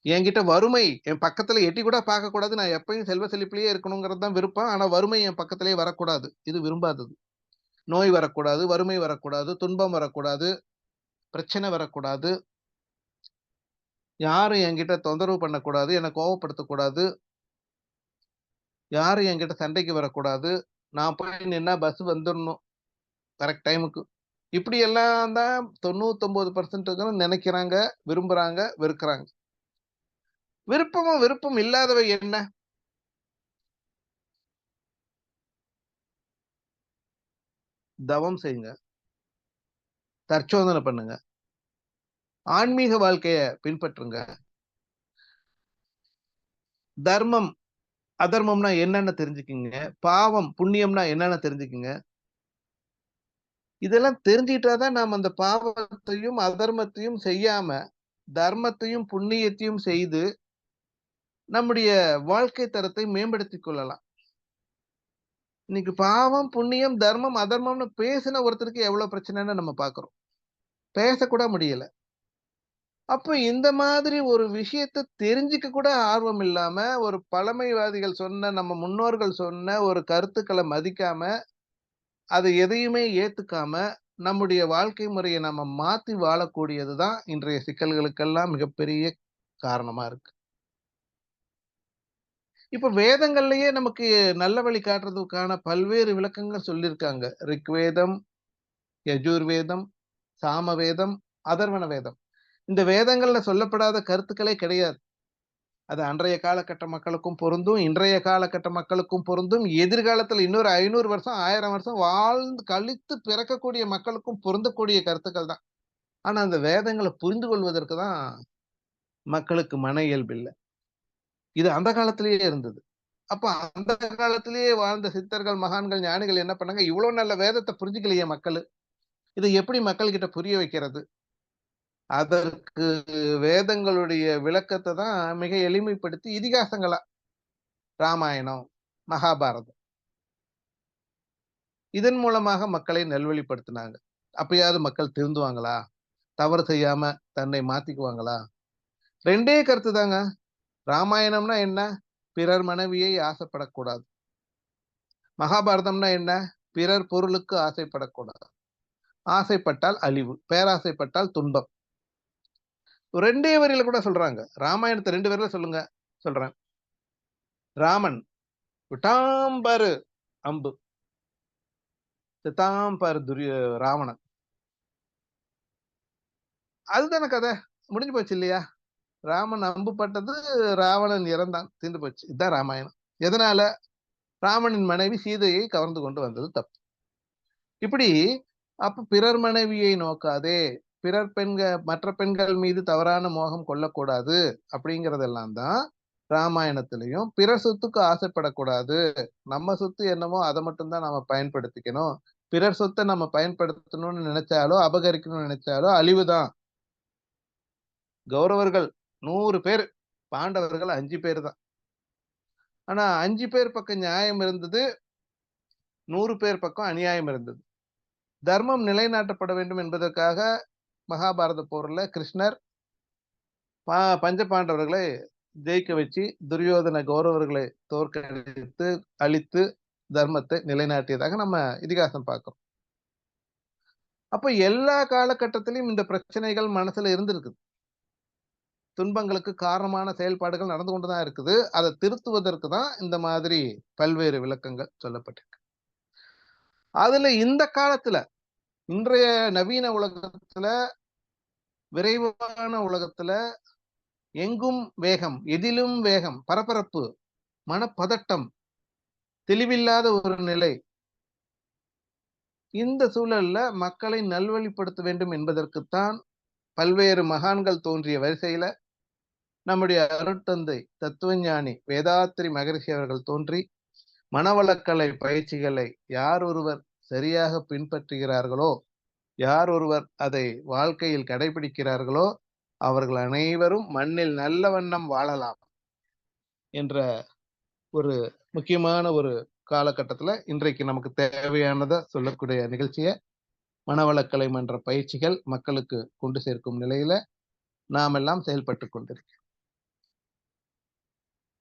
என்கிட்ட வறுமை என் பக்கத்துல எட்டி கூட பார்க்கக்கூடாது. நான் எப்பயும் செல்வ செழிப்பிலேயே இருக்கணுங்கிறது தான் விருப்பம். ஆனா வறுமை என் பக்கத்திலேயே வரக்கூடாது. இது விரும்பாதது. நோய் வரக்கூடாது, வறுமை வரக்கூடாது, துன்பம் வரக்கூடாது, பிரச்சனை வரக்கூடாது. யாரும் என்கிட்ட தொந்தரவு பண்ணக்கூடாது, என்ன கோவப்படுத்தக்கூடாது, யாரும் என்கிட்ட சண்டைக்கு வரக்கூடாது. நான் போய் நின்னா பஸ் வந்துரணும் கரெக்ட் டைமுக்கு. இப்படி எல்லாம் தான் 99% நெனைக்கிறாங்க, விரும்புறாங்க, வெறுக்குறாங்க. விருப்பமும் வெறுப்பும் இல்லாதவை என்ன? தவம் செய்யுங்க. தற்சோதனை பண்ணுங்க. ஆன்மீக வாழ்க்கைய பின்பற்றுங்க. தர்மம், அதர்மம்னா என்னன்னு தெரிஞ்சுக்கங்க. பாவம், புண்ணியம்னா என்னன்னு தெரிஞ்சுக்கங்க. இதெல்லாம் தெரிஞ்சுக்கிட்டா தான் நாம அந்த பாவத்தையும், அதர்மத்தையும் செய்யாம, தர்மத்தையும், புண்ணியத்தையும் செய்து, நம்முடைய வாழ்க்கை தரத்தை மேம்படுத்திக் கொள்ளலாம். இன்னைக்கு பாவம், புண்ணியம், தர்மம், அதர்மம்னு பேசின ஒருத்தருக்கு எவ்வளவு பிரச்சனைன்னு நம்ம பார்க்கிறோம். பேசக்கூட முடியல. அப்ப இந்த மாதிரி ஒரு விஷயத்த தெரிஞ்சுக்க கூட ஆர்வம் இல்லாம, ஒரு பழமைவாதிகள் சொன்ன, நம்ம முன்னோர்கள் சொன்ன ஒரு கருத்துக்கள மதிக்காம, அது எதையுமே ஏத்துக்காம, நம்முடைய வாழ்க்கை முறைய நம்ம மாத்தி வாழக்கூடியது தான் இன்றைய சிக்கல்களுக்கெல்லாம் மிகப்பெரிய காரணமா இருக்கு. இப்ப வேதங்கள்லயே நமக்கு நல்ல வழி காட்டுறதுக்கான பல்வேறு விளக்கங்கள் சொல்லியிருக்காங்க. ரிக்வேதம், யஜுர்வேதம், சாமவேதம், அதர்வண வேதம். இந்த வேதங்கள்ல சொல்லப்படாத கருத்துக்களே கிடையாது. அது அன்றைய காலகட்ட மக்களுக்கும் பொருந்தும், இன்றைய காலகட்ட மக்களுக்கும் பொருந்தும், எதிர்காலத்துல இன்னொரு 500 வருஷம், 1000 வருஷம் வாழ்ந்து கழித்து பிறக்கக்கூடிய மக்களுக்கும் பொருந்தக்கூடிய கருத்துக்கள் தான். ஆனா அந்த வேதங்கள புரிந்து கொள்வதற்கு தான் மக்களுக்கு மன இயல்பு இல்ல. இது அந்த காலத்திலேயே இருந்தது. அப்ப அந்த காலத்திலேயே வாழ்ந்த சித்தர்கள், மகான்கள், ஞானிகள் என்ன பண்ணாங்க, இவ்ளோ நல்ல வேதத்த புரிஞ்சுக்கலையே மக்களு. இத எப்படி மக்கள்கிட்ட புரிய வைக்கிறது? அதற்கு வேதங்களுடைய விளக்கத்த தான் மிக எளிமைப்படுத்தி இதிகாசங்களா, ராமாயணம், மகாபாரதம் இதன் மூலமாக மக்களை நல்வழிப்படுத்துனாங்க. அப்பயாவது மக்கள் திருந்துவாங்களா? தவறு செய்யாம தன்னை மாத்திக்குவாங்களா? 2டே கருத்து தாங்க. ராமாயணம்னா என்ன? பிறர் மனைவியை ஆசைப்படக்கூடாது. மகாபாரதம்னா என்ன? பிறர் பொருளுக்கு ஆசைப்படக்கூடாது. ஆசைப்பட்டால் அழிவு. பேராசைப்பட்டால் துன்பம். 2டே வரியில கூட சொல்றாங்க. ராமாயணத்த 2 வரியில சொல்லுங்க. சொல்றேன். ராமன் விட்டான் பாரு அம்பு. செத்தான் பாரு ராவணன். அதுதானே கத. முடிஞ்சு போச்சு இல்லையா? ராமன் அம்பு பட்டது, ராவணன் இறந்தான். தீர்ந்து போச்சு. இதான் ராமாயணம். எதனால? ராமனின் மனைவி சீதையை கவர்ந்து கொண்டு வந்தது தப்பு. இப்படி அப்ப பிறர் மனைவியை நோக்காதே, மற்ற பெண்கள் மீது தவறான மோகம் கொள்ளக்கூடாது அப்படிங்கறதெல்லாம் தான் ராமாயணத்திலையும். பிறர் சொத்துக்கு ஆசைப்படக்கூடாது, நம்ம சொத்து என்னமோ அதை மட்டும்தான் நாம பயன்படுத்திக்கணும், பிறர் சொத்தை நம்ம பயன்படுத்தணும்னு நினைச்சாலோ அபகரிக்கணும்னு நினைச்சாலோ அழிவுதான். கௌரவர்கள் 100 பேர், பாண்டவர்கள் 5 பேர் தான். ஆனா 5 பேர் பக்கம் நியாயம் இருந்தது, 100 பேர் பக்கம் அநியாயம் இருந்தது. தர்மம் நிலைநாட்டப்பட வேண்டும் என்பதற்காக மகாபாரத போர்ல கிருஷ்ணர் பஞ்ச பாண்டவர்களை ஜெயிக்க வச்சு துரியோதன கௌரவர்களை தோற்கடித்து அழித்து தர்மத்தை நிலைநாட்டியதாக நம்ம இதிகாசம் பார்க்கிறோம். அப்ப எல்லா காலகட்டத்திலும் இந்த பிரச்சனைகள் மனசுல இருந்திருக்குது. துன்பங்களுக்கு காரணமான செயல்பாடுகள் நடந்து கொண்டுதான் இருக்குது. அதை திருத்துவதற்கு தான் இந்த மாதிரி பல்வேறு விளக்கங்கள் சொல்லப்பட்டிருக்கு. அதுல இந்த காலத்துல, இன்றைய நவீன உலகத்துல, விரைவான உலகத்துல, எங்கும் வேகம், எதிலும் வேகம், பரபரப்பு, மனப்பதட்டம், தெளிவில்லாத ஒரு நிலை. இந்த சூழல்ல மக்களை நல்வழிப்படுத்த வேண்டும் என்பதற்குத்தான் பல்வேறு மகான்கள் தோன்றிய வரிசையில நம்முடைய அருட்தந்தை தத்துவஞானி வேதாத்திரி மகரிஷி அவர்கள் தோன்றி மனவளக்கலை பயிற்சிகளை யார் ஒருவர் சரியாக பின்பற்றுகிறார்களோ, யார் ஒருவர் அதை வாழ்க்கையில் கடைபிடிக்கிறார்களோ, அவர்கள் அனைவரும் மண்ணில் நல்ல வண்ணம் வாழலாம் என்ற ஒரு முக்கியமான ஒரு காலகட்டத்துல இன்றைக்கு நமக்கு தேவையானதை சொல்லக்கூடிய நிகழ்ச்சியை மனவளக்கலை மன்ற பயிற்சிகள் மக்களுக்கு கொண்டு சேர்க்கும் நிலையில நாம் எல்லாம் செயல்பட்டு கொண்டிருக்கிறோம்.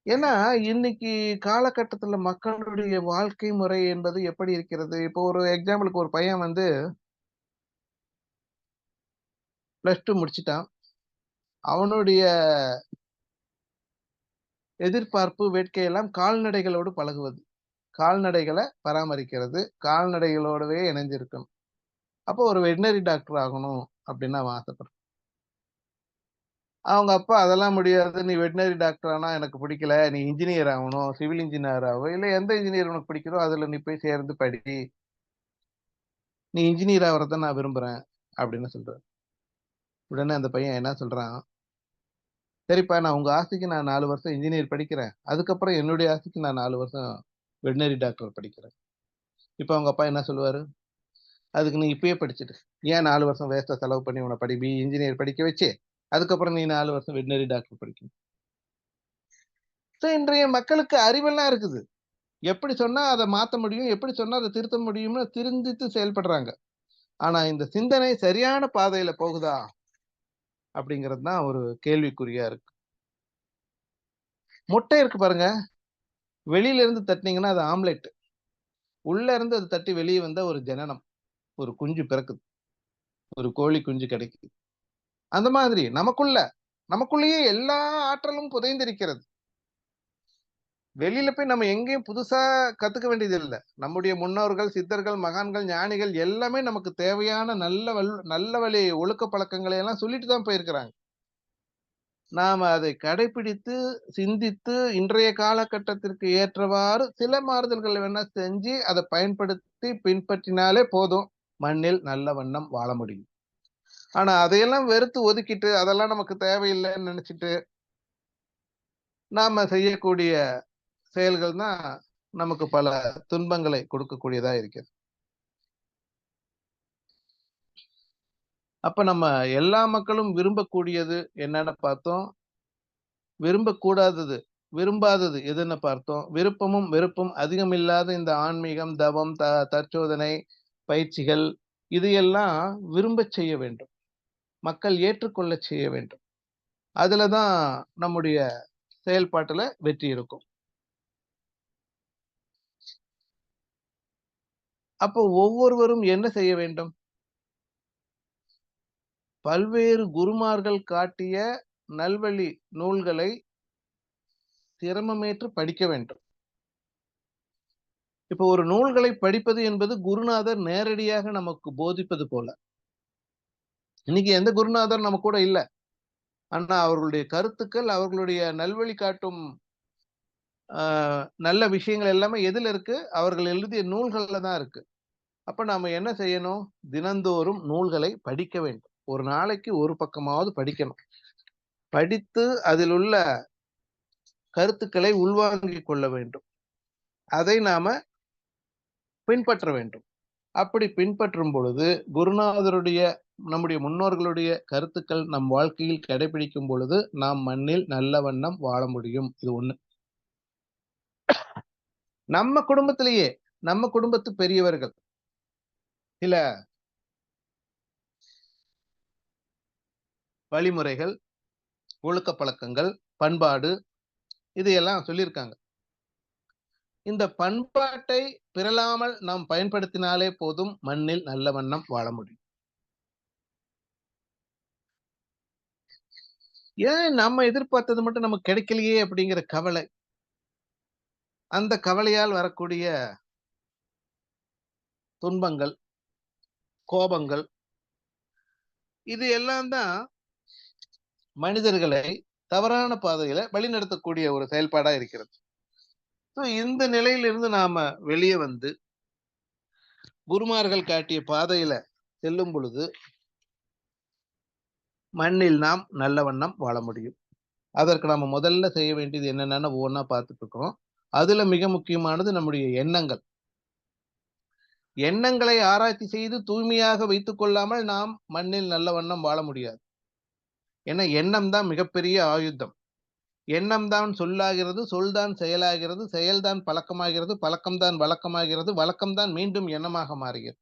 ஏன்னா இன்னைக்கு காலகட்டத்துல மக்களுடைய வாழ்க்கை முறை என்பது எப்படி இருக்கிறது? இப்போ ஒரு எக்ஸாம்பிளுக்கு ஒரு பையன் வந்து +2 முடிச்சிட்டான். அவனுடைய எதிர்பார்ப்பு வேட்கையெல்லாம் கால்நடைகளோடு பழகுவது, கால்நடைகளை பராமரிக்கிறது, கால்நடைகளோடவே இணைஞ்சிருக்கணும். அப்போ ஒரு வெட்டினரி டாக்டர் ஆகணும் அப்படின்னு அவன் ஆசைப்படுறான். அவங்க அப்பா அதெல்லாம் முடியாது, நீ வெட்டினரி டாக்டர் ஆனா எனக்கு பிடிக்கல, நீ இன்ஜினியர் ஆகணும், சிவில் இன்ஜினியர் ஆகும், இல்ல எந்த இன்ஜினியர் உனக்கு பிடிக்குதோ அதுல நீ போய் சேர்ந்து படி, நீ இன்ஜினியர் ஆகிறத நான் விரும்புறேன் அப்படின்னு சொல்றாரு. உடனே அந்த பையன் என்ன சொல்றான், சரிப்பா நான் உங்க ஆசைக்கு நான் 4 வருஷம் இன்ஜினியர் படிக்கிறேன், அதுக்கப்புறம் என்னுடைய ஆசைக்கு நான் 4 வருஷம் வெட்டினரி டாக்டர் படிக்கிறேன். இப்ப அவங்க அப்பா என்ன சொல்லுவாரு, அதுக்கு நீ இப்பயே படிச்சுட்டு ஏன் 4 வருஷம் வேஸ்டா செலவு பண்ணி உன்னை இன்ஜினியர் படிக்க வச்சு அதுக்கப்புறம் நீ 4 வருஷம் வெட்டினரி டாக்டர் படிக்கணும். இன்றைய மக்களுக்கு அறிவெல்லாம் இருக்குது, எப்படி சொன்னா அதை மாத்த முடியும், எப்படி சொன்னா அதை திருத்த முடியும்னு திருந்தித்து செயல்படுறாங்க. ஆனா இந்த சிந்தனை சரியான பாதையில போகுதா அப்படிங்கிறது தான் ஒரு கேள்விக்குறியா இருக்கு. முட்டை இருக்கு பாருங்க, வெளியில இருந்து தட்டினீங்கன்னா அது ஆம்லெட், உள்ள இருந்து அது தட்டி வெளியே வந்தா ஒரு ஜனனம், ஒரு குஞ்சு பிறக்குது, ஒரு கோழி குஞ்சு கிடைக்குது. அந்த மாதிரி நமக்குள்ளேயே எல்லா ஆற்றலும் புதைந்திருக்கிறது. வெளியில போய் நம்ம எங்கேயும் புதுசா கத்துக்க வேண்டியது இல்ல. நம்முடைய முன்னோர்கள், சித்தர்கள், மகான்கள், ஞானிகள் எல்லாமே நமக்கு தேவையான நல்ல வழி ஒழுக்க பழக்கங்களை எல்லாம் சொல்லிட்டு தான் போயிருக்கிறாங்க. நாம அதை கடைபிடித்து, சிந்தித்து, இன்றைய காலகட்டத்திற்கு ஏற்றவாறு சில மாறுதல்களை வேணா செஞ்சு, அதை பயன்படுத்தி பின்பற்றினாலே போதும். மண்ணில் நல்ல வண்ணம் வாழ முடியும். ஆனா அதையெல்லாம் வெறுத்து ஒதுக்கிட்டு, அதெல்லாம் நமக்கு தேவையில்லைன்னு நினைச்சிட்டு, நாம செய்யக்கூடிய செயல்கள் தான் நமக்கு பல துன்பங்களை கொடுக்கக்கூடியதா இருக்கிறது. அப்ப நம்ம எல்லா மக்களும் விரும்பக்கூடியது என்னன்னு பார்த்தோம். விரும்பக்கூடாதது, விரும்பாதது எதுன்னு பார்த்தோம். விருப்பமும் வெறுப்பும் அதிகமில்லாத இந்த ஆன்மீகம், தவம், தற்சோதனை பயிற்சிகள் இது எல்லாம் விரும்பச் செய்ய வேண்டும். மக்கள் ஏற்றுக்கொள்ள செய்ய வேண்டும். அதுலதான் நம்முடைய செயல்பாட்டுல வெற்றி இருக்கும். அப்போ ஒவ்வொருவரும் என்ன செய்ய வேண்டும்? பல்வேறு குருமார்கள் காட்டிய நல்வழி நூல்களை சிரமமேற்று படிக்க வேண்டும். இப்போ ஒரு நூல்களை படிப்பது என்பது குருநாதர் நேரடியாக நமக்கு போதிப்பது போல. இன்னைக்கு எந்த குருநாதர் நம்ம கூட இல்ல. ஆனா அவர்களுடைய கருத்துக்கள், அவர்களுடைய நல்வழி காட்டும் நல்ல விஷயங்கள் எல்லாமே எதுல இருக்கு? அவர்கள் எழுதிய நூல்கள்ல தான் இருக்கு. அப்ப நாம என்ன செய்யணும்? தினந்தோறும் நூல்களை படிக்க வேண்டும். ஒரு நாளைக்கு ஒரு பக்கமாவது படிக்கணும். படித்து அதில் உள்ள கருத்துக்களை உள்வாங்கிக் கொள்ள வேண்டும். அதை நாம பின்பற்ற வேண்டும். அப்படி பின்பற்றும் பொழுது குருநாதருடைய நம்முடைய முன்னோர்களுடைய கருத்துக்கள் நம் வாழ்க்கையில் கடைபிடிக்கும் பொழுது நாம் மண்ணில் நல்ல வண்ணம் வாழ முடியும். இது ஒண்ணு. நம்ம குடும்பத்திலேயே நம்ம குடும்பத்து பெரியவர்கள் சில வழிமுறைகள், ஒழுக்க பழக்கங்கள், பண்பாடு இதையெல்லாம் சொல்லியிருக்காங்க. இந்த பண்பாட்டை பிறழாமல் நாம் பயன்படுத்தினாலே போதும் மண்ணில் நல்ல வண்ணம் வாழ முடியும். ஏன் நம்ம எதிர்பார்த்தது மட்டும் நமக்கு கிடைக்கலையே அப்படிங்கிற கவலை. அந்த கவலையால் வரக்கூடிய துன்பங்கள், கோபங்கள் இது எல்லாம் தான் மனிதர்களை தவறான பாதையில வழிநடத்தக்கூடிய ஒரு செயல்பாடா இருக்கிறது. இந்த நிலையிலிருந்து நாம வெளியே வந்து குருமார்கள் காட்டிய பாதையில செல்லும் பொழுது மண்ணில் நாம் நல்ல வண்ணம் வாழ முடியும். அதற்கு நாம முதல்ல செய்ய வேண்டியது என்னென்னு ஒவ்வொன்னா பார்த்துட்டு இருக்கோம். அதுல மிக முக்கியமானது நம்முடைய எண்ணங்கள். எண்ணங்களை ஆராய்ச்சி செய்து தூய்மையாக வைத்துக் கொள்ளாமல் நாம் மண்ணில் நல்ல வண்ணம் வாழ முடியாது. ஏன்னா எண்ணம் தான் மிகப்பெரிய ஆயுதம். எண்ணம் தான் சொல்லாகிறது, சொல்தான் செயலாகிறது, செயல்தான் பழக்கமாகிறது, பழக்கம்தான் வழக்கமாகிறது, வழக்கம்தான் மீண்டும் எண்ணமாக மாறுகிறது.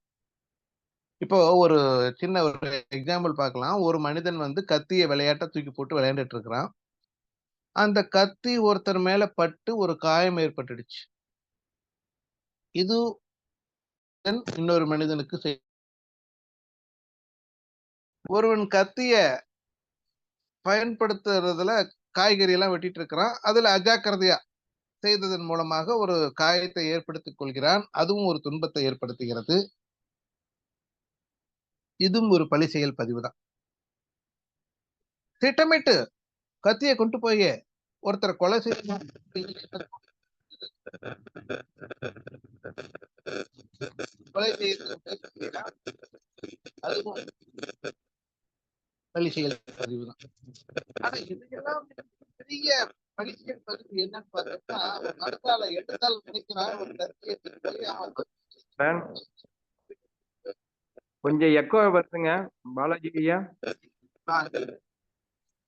இப்போ ஒரு சின்ன ஒரு எக்ஸாம்பிள் பார்க்கலாம். ஒரு மனிதன் வந்து கத்திய விளையாட்ட தூக்கி போட்டு விளையாண்டுட்டு இருக்கிறான். அந்த கத்தி ஒருத்தர் மேல பட்டு ஒரு காயம் ஏற்பட்டுடுச்சு. இது இன்னொரு மனிதனுக்கு ஒருவன் கத்திய பயன்படுத்துறதுல காய்கறி எல்லாம் வெட்டிட்டு இருக்கிறான். அதுல அஜாக்கிரதையா செய்ததன் மூலமாக ஒரு காயத்தை ஏற்படுத்திக் கொள்கிறான். அதுவும் ஒரு துன்பத்தை ஏற்படுத்துகிறது. இதுவும் ஒரு பழி செயல் பதிவுதான். திட்டமிட்டு கத்தியை கொண்டு போய் ஒருத்தரை கொலை செய்யணும் கொலை செய்ய அதுவும் பழி செயல் பதிவுதான். ஆனா இதுக்கெல்லாம் பெரிய பழி செயல் பதிவு என்னன்னு பார்த்தா அடுத்தால எடுத்தால் நினைக்கிறான் ஒரு கத்தியை கொஞ்சம் எக்கோ வருதுங்க பாலாஜி ஐயா.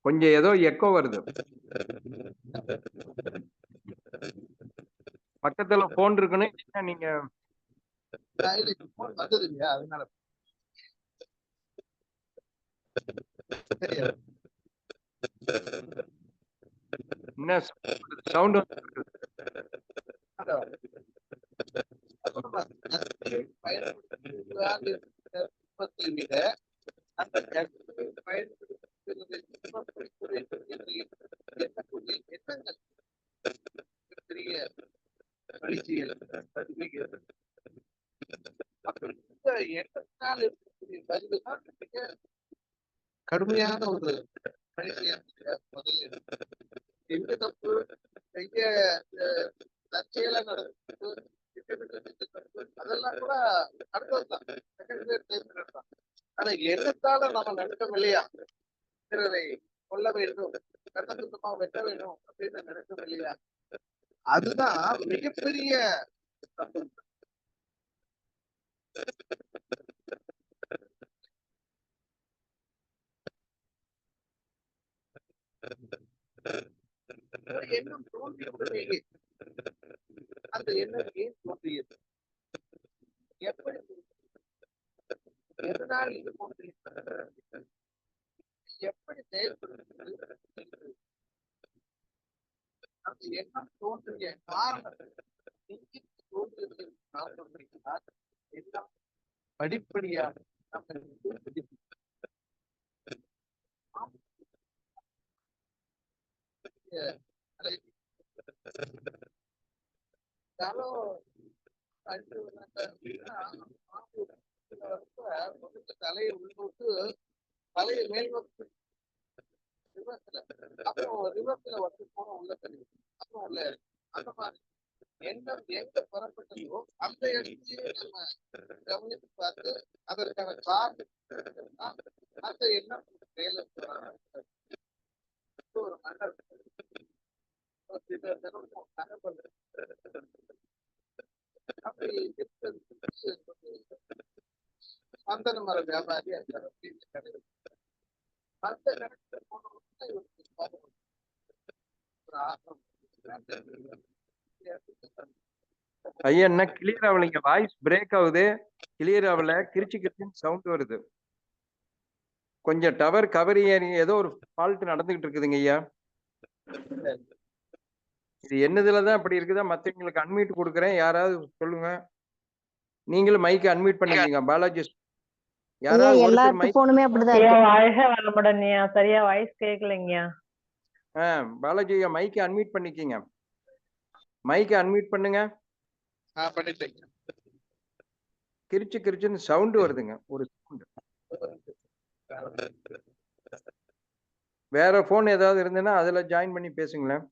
கொஞ்சம் ஏதோ எக்கோ வருது. பக்கத்துல போன் இருக்குன்னு நீங்க வந்தது இல்லையா அதனால என்ன சவுண்ட் விட பெரிய வழிச்சியல் எண்ணத்தால் இருக்கக்கூடிய பதிவுதான் மிக கடுமையான ஒரு முதல்ல எந்த தப்பு செய்ய தற்செயலா நடக்குது அதெல்லாம் கூட அடுத்ததுதான். ஆனா எண்ணத்தால நம்ம நடக்கும் இல்லையா, பிறரை கொல்ல வேண்டும், கட்ட சுத்தமா வெட்ட வேண்டும் அப்படின்னு நடக்கும் இல்லையா, அதுதான் மிகப்பெரிய தப்பு. எண்ணம் தோன்றிய உடனேயே அந்த எண்ணம் ஏன் தோன்றியது, எப்படி எதனால் இது தோன்றியது, எப்படி செயல்படுகிறது, அந்த எண்ணம் தோன்றிய காரணம் தோன்றியது எல்லாம் படிப்படியாக தலையை உள்போட்டு தலையை மேல் நோக்கி அப்புறம் ரிவர்ஸ்ல வந்து போன உள்ள தள்ளி அப்புறம் உள்ள அந்த மாதிரி எண்ணம் எங்க பெறப்பட்டதோ அந்த இடத்தையே நம்ம கவனித்து பார்த்து அதற்கான காரணம் அந்த எண்ணம் மேல ஒரு மன்னர் அப்படி சந்தன மர வியாபாரி அந்த நேரத்தில் ஐயா என்ன கிளியர் ஆகலைங்க, வாய்ஸ் பிரேக் ஆகுது, கிளியர் ஆகல, கிரிச்சு கிரிச்சின்னு சவுண்ட் வருது. கொஞ்சம் டவர் கவர் ஏதோ ஒரு ஃபால்ட் நடந்துகிட்டு இருக்குதுங்க ஐயா. இது என்னதுலதான் அப்படி இருக்குதா? மத்தவங்களுக்கு அன்மியூட் கொடுக்குறேன், யாராவது சொல்லுங்க. நீங்களும் மைக் அன்மியூட் பண்ணிக்கங்க. பாலாஜி யாராவது ஒருத்தர் எல்லாத்து மைக். போனுமே அப்படிதான் ஐயா இருக்கு. வாழ்க வளமுடன்யா. சரியா வாய்ஸ் கேட்கலைங்கய்யா. பாலாஜி ஐயா மைக்கை அன்மியூட் பண்ணிக்கங்க. மைக்கை அன்மியூட் பண்ணுங்க. பண்ணிட்டேன். கிரிச்சு கிரிச்சுன்னு சவுண்ட் வருதுங்க, ஒரு சவுண்ட். வேற போன் ஏதாவது இருந்ததுன்னா அதுல ஜாயின் பண்ணி பேசுங்களேன்.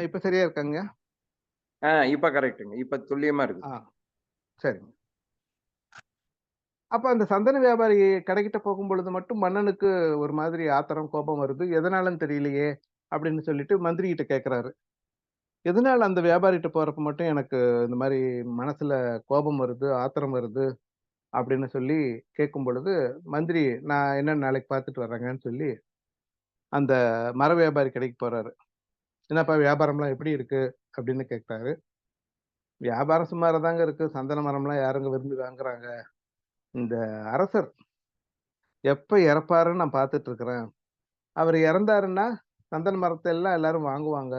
இப்ப சரியா இருக்காங்க. இப்ப கரெக்டுங்க, இப்ப துல்லியமா இருக்கு. சரிங்க. அப்ப அந்த சந்தன வியாபாரி கடைக்கிட்ட போகும் பொழுது மட்டும் மன்னனுக்கு ஒரு மாதிரி ஆத்திரம், கோபம் வருது. எதனாலன்னு தெரியலையே அப்படின்னு சொல்லிட்டு மந்திரி கிட்ட கேக்குறாரு. எதனால அந்த வியாபாரிகிட்ட போறப்ப மட்டும் எனக்கு இந்த மாதிரி மனசுல கோபம் வருது, ஆத்திரம் வருது அப்படின்னு சொல்லி கேட்கும் பொழுது, மந்திரி நான் என்ன நாளைக்கு பார்த்துட்டு வர்றேங்கன்னு சொல்லி அந்த மர வியாபாரி கடைக்கு போறாரு. என்னப்பா வியாபாரம்லாம் எப்படி இருக்கு அப்படின்னு கேட்கிறாரு. வியாபாரம் சுமாரதாங்க இருக்கு, சந்தன மரம்லாம் யாருங்க விரும்பி வாங்குறாங்க, இந்த அரசர் எப்ப இறப்பாருன்னு நான் பார்த்துட்டு இருக்கிறேன். அவர் இறந்தாருன்னா சந்தன மரத்தை எல்லாம் எல்லாரும் வாங்குவாங்க,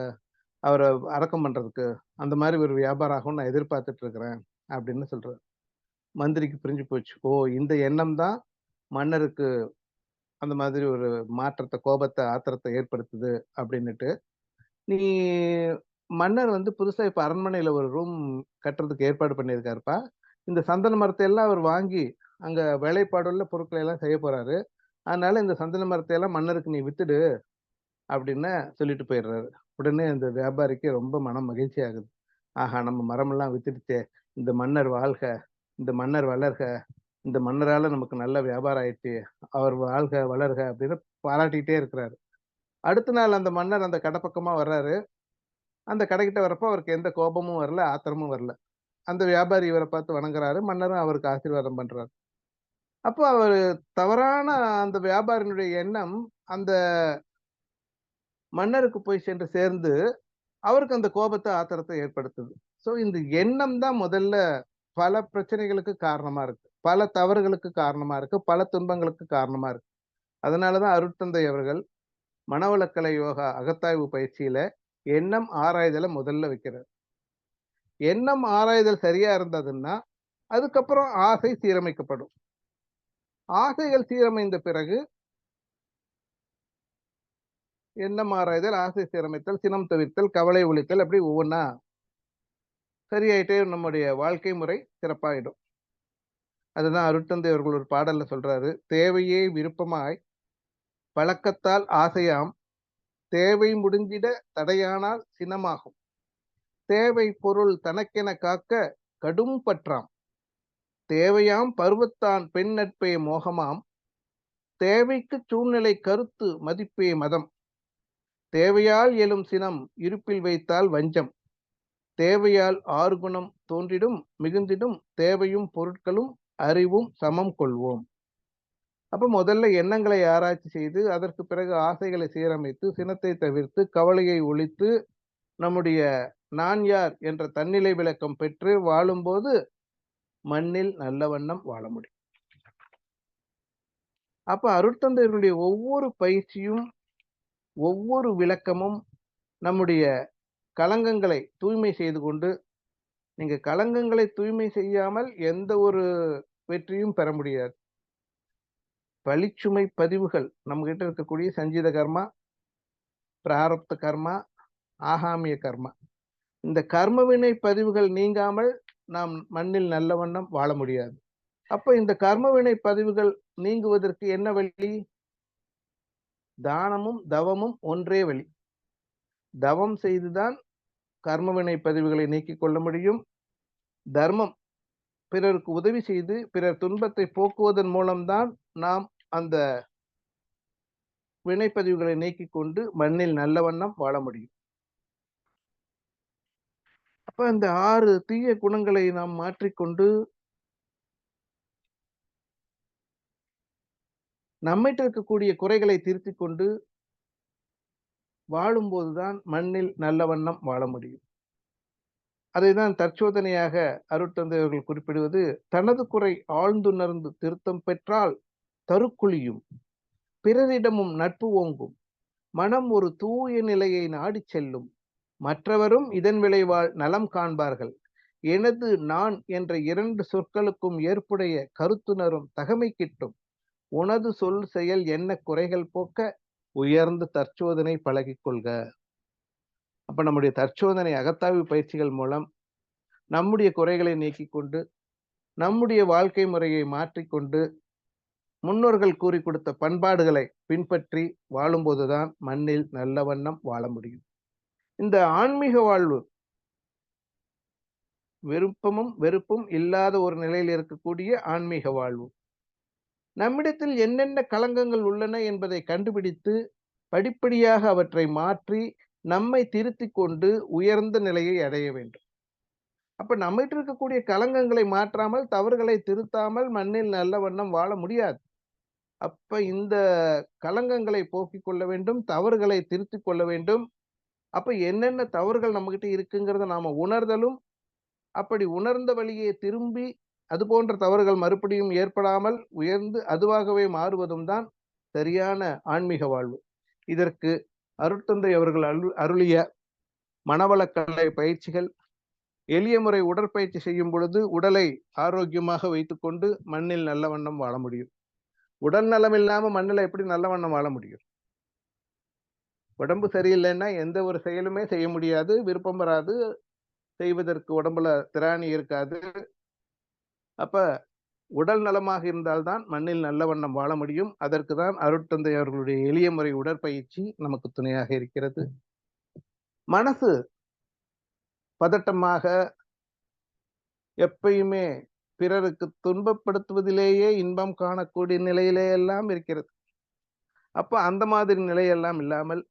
அவரை அடக்கம் பண்றதுக்கு. அந்த மாதிரி ஒரு வியாபாரம் ஆகும் நான் எதிர்பார்த்துட்டு இருக்கிறேன் அப்படின்னு சொல்றாரு. மந்திரிக்கு புரிஞ்சு போச்சு. ஓ, இந்த எண்ணம் தான் மன்னருக்கு அந்த மாதிரி ஒரு மாற்றத்தை, கோபத்தை, ஆத்திரத்தை ஏற்படுத்துது அப்படின்னுட்டு. நீ மன்னர் வந்து புதுசா இப்ப அரண்மனையில ஒரு ரூம் கட்டுறதுக்கு ஏற்பாடு பண்ணியிருக்காருப்பா. இந்த சந்தன மரத்தை எல்லாம் அவர் வாங்கி அங்க வேலைப்பாடுள்ள பொருட்களை எல்லாம் செய்ய போறாரு. அதனால இந்த சந்தன மரத்தை எல்லாம் மன்னருக்கு நீ வித்துடு அப்படின்னு சொல்லிட்டு போயிடுறாரு. உடனே அந்த வியாபாரிக்கு ரொம்ப மனம் மகிழ்ச்சி ஆகுது. ஆஹா, நம்ம மரமெல்லாம் வித்துடுச்சே, இந்த மன்னர் வாழ்க, இந்த மன்னர் வளர்க, இந்த மன்னரால நமக்கு நல்ல வியாபாரம் ஆயிடுச்சு, அவர் வாழ்க வளர்க அப்படின்னு பாராட்டிக்கிட்டே இருக்கிறாரு. அடுத்த நாள் அந்த மன்னர் அந்த கடை பக்கமா வர்றாரு. அந்த கடைக்கிட்ட வரப்போ அவருக்கு எந்த கோபமும் வரல, ஆத்திரமும் வரல. அந்த வியாபாரி இவரை பார்த்து வணங்குறாரு. மன்னரும் அவருக்கு ஆசீர்வாதம் பண்றாரு. அப்போ அவரு தவறான அந்த வியாபாரியினுடைய எண்ணம் அந்த மன்னருக்கு போய் சென்று சேர்ந்து அவருக்கு அந்த கோபத்தை, ஆத்திரத்தை ஏற்படுத்துது. சோ இந்த எண்ணம் தான் முதல்ல பல பிரச்சனைகளுக்கு காரணமா இருக்கு, பல தவறுகளுக்கு காரணமா இருக்கு, பல துன்பங்களுக்கு காரணமா இருக்கு. அதனாலதான் அருட்தந்தை அவர்கள் மனவளக்கலை யோகா அகத்தாய்வு பயிற்சியில எண்ணம் ஆராய்தலை முதல்ல வைக்கிறார். எண்ணம் ஆராய்தல் சரியா இருந்ததுன்னா அதுக்கப்புறம் ஆசை சீரமைக்கப்படும். ஆசைகள் சீரமைந்த பிறகு எண்ணம் ஆராய்தல், ஆசை சீரமைத்தல், சினம் தவிர்த்தல், கவலை ஒழித்தல், அப்படி ஒவ்வொன்னா சரியாயிட்டே நம்முடைய வாழ்க்கை முறை சிறப்பாயிடும். அதுதான் அருட்தந்தை அவர்கள் ஒரு பாடல்ல சொல்றாரு. தேவையே விருப்பமாய் பழக்கத்தால் ஆசையாம், தேவை முடிந்திட தடையானால் சினமாகும், தேவை பொருள் தனக்கென காக்க கடும் பற்றாம், தேவையாம் பருவத்தான் பெண் நட்பே மோகமாம், தேவைக்கு சூழ்நிலை கருத்து மதிப்பே மதம், தேவையால் எழும் சினம் இருப்பில் வைத்தால் வஞ்சம், தேவையால் ஆறுகுணம் தோன்றிடும் மிகுந்திடும், தேவையும் பொருட்களும் அறிவும் சமம் கொள்வோம். அப்ப முதல்ல எண்ணங்களை ஆராய்ச்சி செய்து அதற்கு பிறகு ஆசைகளை சீரமைத்து சினத்தை தவிர்த்து கவலையை ஒழித்து நம்முடைய நான் யார் என்ற தன்னிலை விளக்கம் பெற்று வாழும்போது மண்ணில் நல்ல வண்ணம் வாழ முடியும். அப்ப அருட்தந்தையருடைய ஒவ்வொரு பயிற்சியும், ஒவ்வொரு விளக்கமும் நம்முடைய களங்கங்களை தூய்மை செய்து கொண்டு, நீங்க களங்கங்களை தூய்மை செய்யாமல் எந்த ஒரு வெற்றியும் பெற முடியாது. பழிச்சுமை பதிவுகள் நம்ம கிட்ட இருக்கக்கூடிய சஞ்சீத கர்மா, பிராரப்த கர்மா, ஆகாமிய கர்மா, இந்த கர்மவினை பதிவுகள் நீங்காமல் நாம் மண்ணில் நல்ல வண்ணம் வாழ முடியாது. அப்ப இந்த கர்மவினை பதிவுகள் நீங்குவதற்கு என்ன வழி? தானமும் தவமும் ஒன்றே வழி. தவம் செய்துதான் கர்மவினை பதிவுகளை நீக்கிக் கொள்ள முடியும். தர்மம், பிறருக்கு உதவி செய்து பிறர் துன்பத்தை போக்குவதன் மூலம்தான் நாம் அந்த வினைப்பதிவுகளை நீக்கிக் கொண்டு மண்ணில் நல்ல வண்ணம் வாழ முடியும். அப்ப இந்த 6 தீய குணங்களை நாம் மாற்றிக்கொண்டு நம்மிட்ட இருக்கக்கூடிய குறைகளை திருத்திக் கொண்டு வாழும்போதுதான் மண்ணில் நல்ல வண்ணம் வாழ முடியும். அதைதான் தற்சோதனையாக அருட்தந்தை அவர்கள் குறிப்பிடுவது, தனது குறை ஆழ்ந்துணர்ந்து திருத்தம் பெற்றால் தருக்குழியும் பிறரிடமும் நட்பு ஓங்கும், மனம் ஒரு தூய நிலையை நாடிச் செல்லும், மற்றவரும் இதன் விளைவால் நலம் காண்பார்கள், எனது நான் என்ற 2 சொற்களுக்கும் ஏற்புடைய கருத்துணரும் தகமை கிட்டும், உனது சொல் செயல் என்ன குறைகள் போக்க உயர்ந்து தற்சோதனை பழகிக் கொள்க. அப்ப நம்முடைய தற்சோதனை அகத்தாய்வு பயிற்சிகள் மூலம் நம்முடைய குறைகளை நீக்கிக் கொண்டு நம்முடைய வாழ்க்கை முறையை மாற்றிக்கொண்டு முன்னோர்கள் கூறி கொடுத்த பண்பாடுகளை பின்பற்றி வாழும்போதுதான் மண்ணில் நல்ல வண்ணம் வாழ முடியும். இந்த ஆன்மீக வாழ்வு விருப்பமும் வெறுப்பும் இல்லாத ஒரு நிலையில் இருக்கக்கூடிய ஆன்மீக வாழ்வு. நம்மிடத்தில் என்னென்ன களங்கங்கள் உள்ளன என்பதை கண்டுபிடித்து படிப்படியாக அவற்றை மாற்றி நம்மை திருத்திக் கொண்டு உயர்ந்த நிலையை அடைய வேண்டும். அப்ப நம்மிட்ட இருக்கக்கூடிய களங்கங்களை மாற்றாமல், தவறுகளை திருத்தாமல் மண்ணில் நல்ல வண்ணம் வாழ முடியாது. அப்ப இந்த களங்கங்களை போக்கிக் கொள்ள வேண்டும், தவறுகளை திருத்திக் கொள்ள வேண்டும். அப்ப என்னென்ன தவறுகள் நம்மகிட்ட இருக்குங்கிறத நாம உணர்தலும், அப்படி உணர்ந்த வழியே திரும்பி அது போன்ற தவறுகள் மறுபடியும் ஏற்படாமல் உயர்ந்து அதுவாகவே மாறுவதும் தான் சரியான ஆன்மீக வாழ்வு. இதற்கு அருட்தந்தை அவர்கள் அருளிய மனவளக்கலை பயிற்சிகள், எளிய முறை உடற்பயிற்சி செய்யும் பொழுது உடலை ஆரோக்கியமாக வைத்துக்கொண்டு மண்ணில் நல்ல வண்ணம் வாழ முடியும். உடல் நலம் இல்லாம மண்ணில் எப்படி நல்ல வண்ணம் வாழ முடியும்? உடம்பு சரியில்லைன்னா எந்த ஒரு செயலுமே செய்ய முடியாது, விருப்பம் வராது, செய்வதற்கு உடம்புல திராணி இருக்காது. அப்ப உடல் நலமாக இருந்தால்தான் மண்ணில் நல்ல வண்ணம் வாழ முடியும். அதற்கு தான் அருட்தந்தை அவர்களுடைய எளிய முறை உடற்பயிற்சி நமக்கு துணையாக இருக்கிறது. மனசு பதட்டமாக எப்பயுமே பிறருக்கு துன்பப்படுத்துவதிலேயே இன்பம் காணக்கூடிய நிலையிலே எல்லாம் இருக்கிறது. அப்ப அந்த மாதிரி நிலையெல்லாம் இல்லாமல்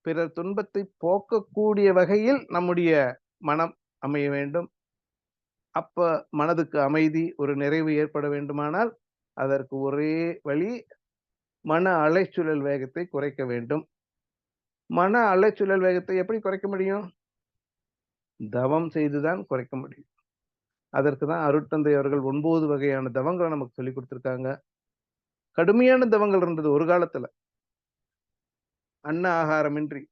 பிறர் துன்பத்தை போக்கக்கூடிய வகையில் நம்முடைய மனம் அமைய வேண்டும். அப்ப மனதுக்கு அமைதி, ஒரு நிறைவு ஏற்பட வேண்டுமானால் அதற்கு ஒரே வழி மன அலைச்சூழல் வேகத்தை குறைக்க வேண்டும். மன அலைச்சூழல் வேகத்தை எப்படி குறைக்க முடியும்? தவம் செய்துதான் குறைக்க முடியும். அதற்கு தான் அருட்தந்தை அவர்கள் 9 வகையான தவங்களை நமக்கு சொல்லி கொடுத்திருக்காங்க. கடுமையான தவங்கள் இருந்தது ஒரு காலத்துல. அன்ன ஆகாரமின்றி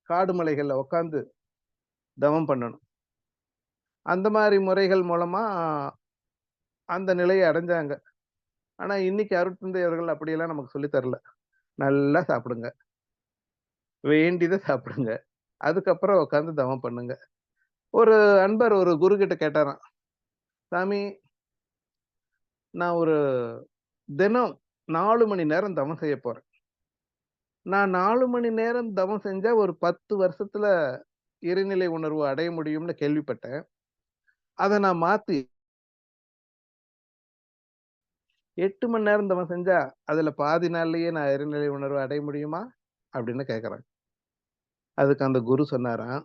காடு மலைகள்ல உட்கார்ந்து தவம் பண்ணணும். அந்த மாதிரி முறைகள் மூலமா அந்த நிலையை அடைஞ்சாங்க. ஆனா இன்னைக்கு அருட்தந்தை அவர்கள் அப்படியெல்லாம் நமக்கு சொல்லி தரல. நல்லா சாப்பிடுங்க, வேண்டியதை சாப்பிடுங்க, அதுக்கப்புறம் உட்கார்ந்து தவம் பண்ணுங்க. ஒரு அன்பர் ஒரு குரு கிட்ட கேட்டாராம், சாமி, நான் ஒரு தினம் 4 மணி நேரம் தவம் செய்ய போறேன். நான் 4 மணி நேரம் தவம் செஞ்சா ஒரு 10 வருஷத்துல இறைநிலை உணர்வு அடைய முடியும்னு கேள்விப்பட்டேன். அதை நான் மாத்தி 8 மணி நேரம் தவம் செஞ்சா அதுல பாதி நாள்லயே நான் இறைநிலை உணர்வு அடைய முடியுமா அப்படின்னு கேக்குறேன். அதுக்கு அந்த குரு சொன்னாராம்,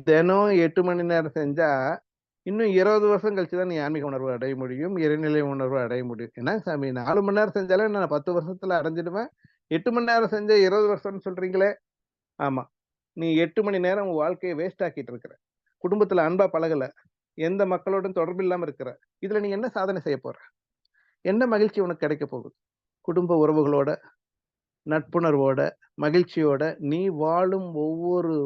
தினம் 8 மணி நேரம் செஞ்சா இன்னும் 20 வருஷம் கழிச்சுதான் நீ ஆன்மீக உணர்வு அடைய முடியும், இறைநிலை உணர்வு அடைய முடியும். என்ன சாமி, 4 மணி நேரம் செஞ்சாலே நான் 10 வருஷத்துல அடைஞ்சிடுவேன், 8 மணி நேரம் செஞ்சா 20 வருஷம்னு சொல்றீங்களே? ஆமா, நீ 8 மணி நேரம் உன் வாழ்க்கையை வேஸ்ட் ஆக்கிட்டு இருக்கிற. குடும்பத்துல அன்பா பழகல, எந்த மக்களோடும் தொடர்பு இல்லாம இருக்கிற. இதுல நீ என்ன சாதனை செய்ய போற? என்ன மகிழ்ச்சி உனக்கு கிடைக்க போகுது? குடும்ப உறவுகளோட, நட்புணர்வோட, மகிழ்ச்சியோட நீ வாழும் ஒவ்வொரு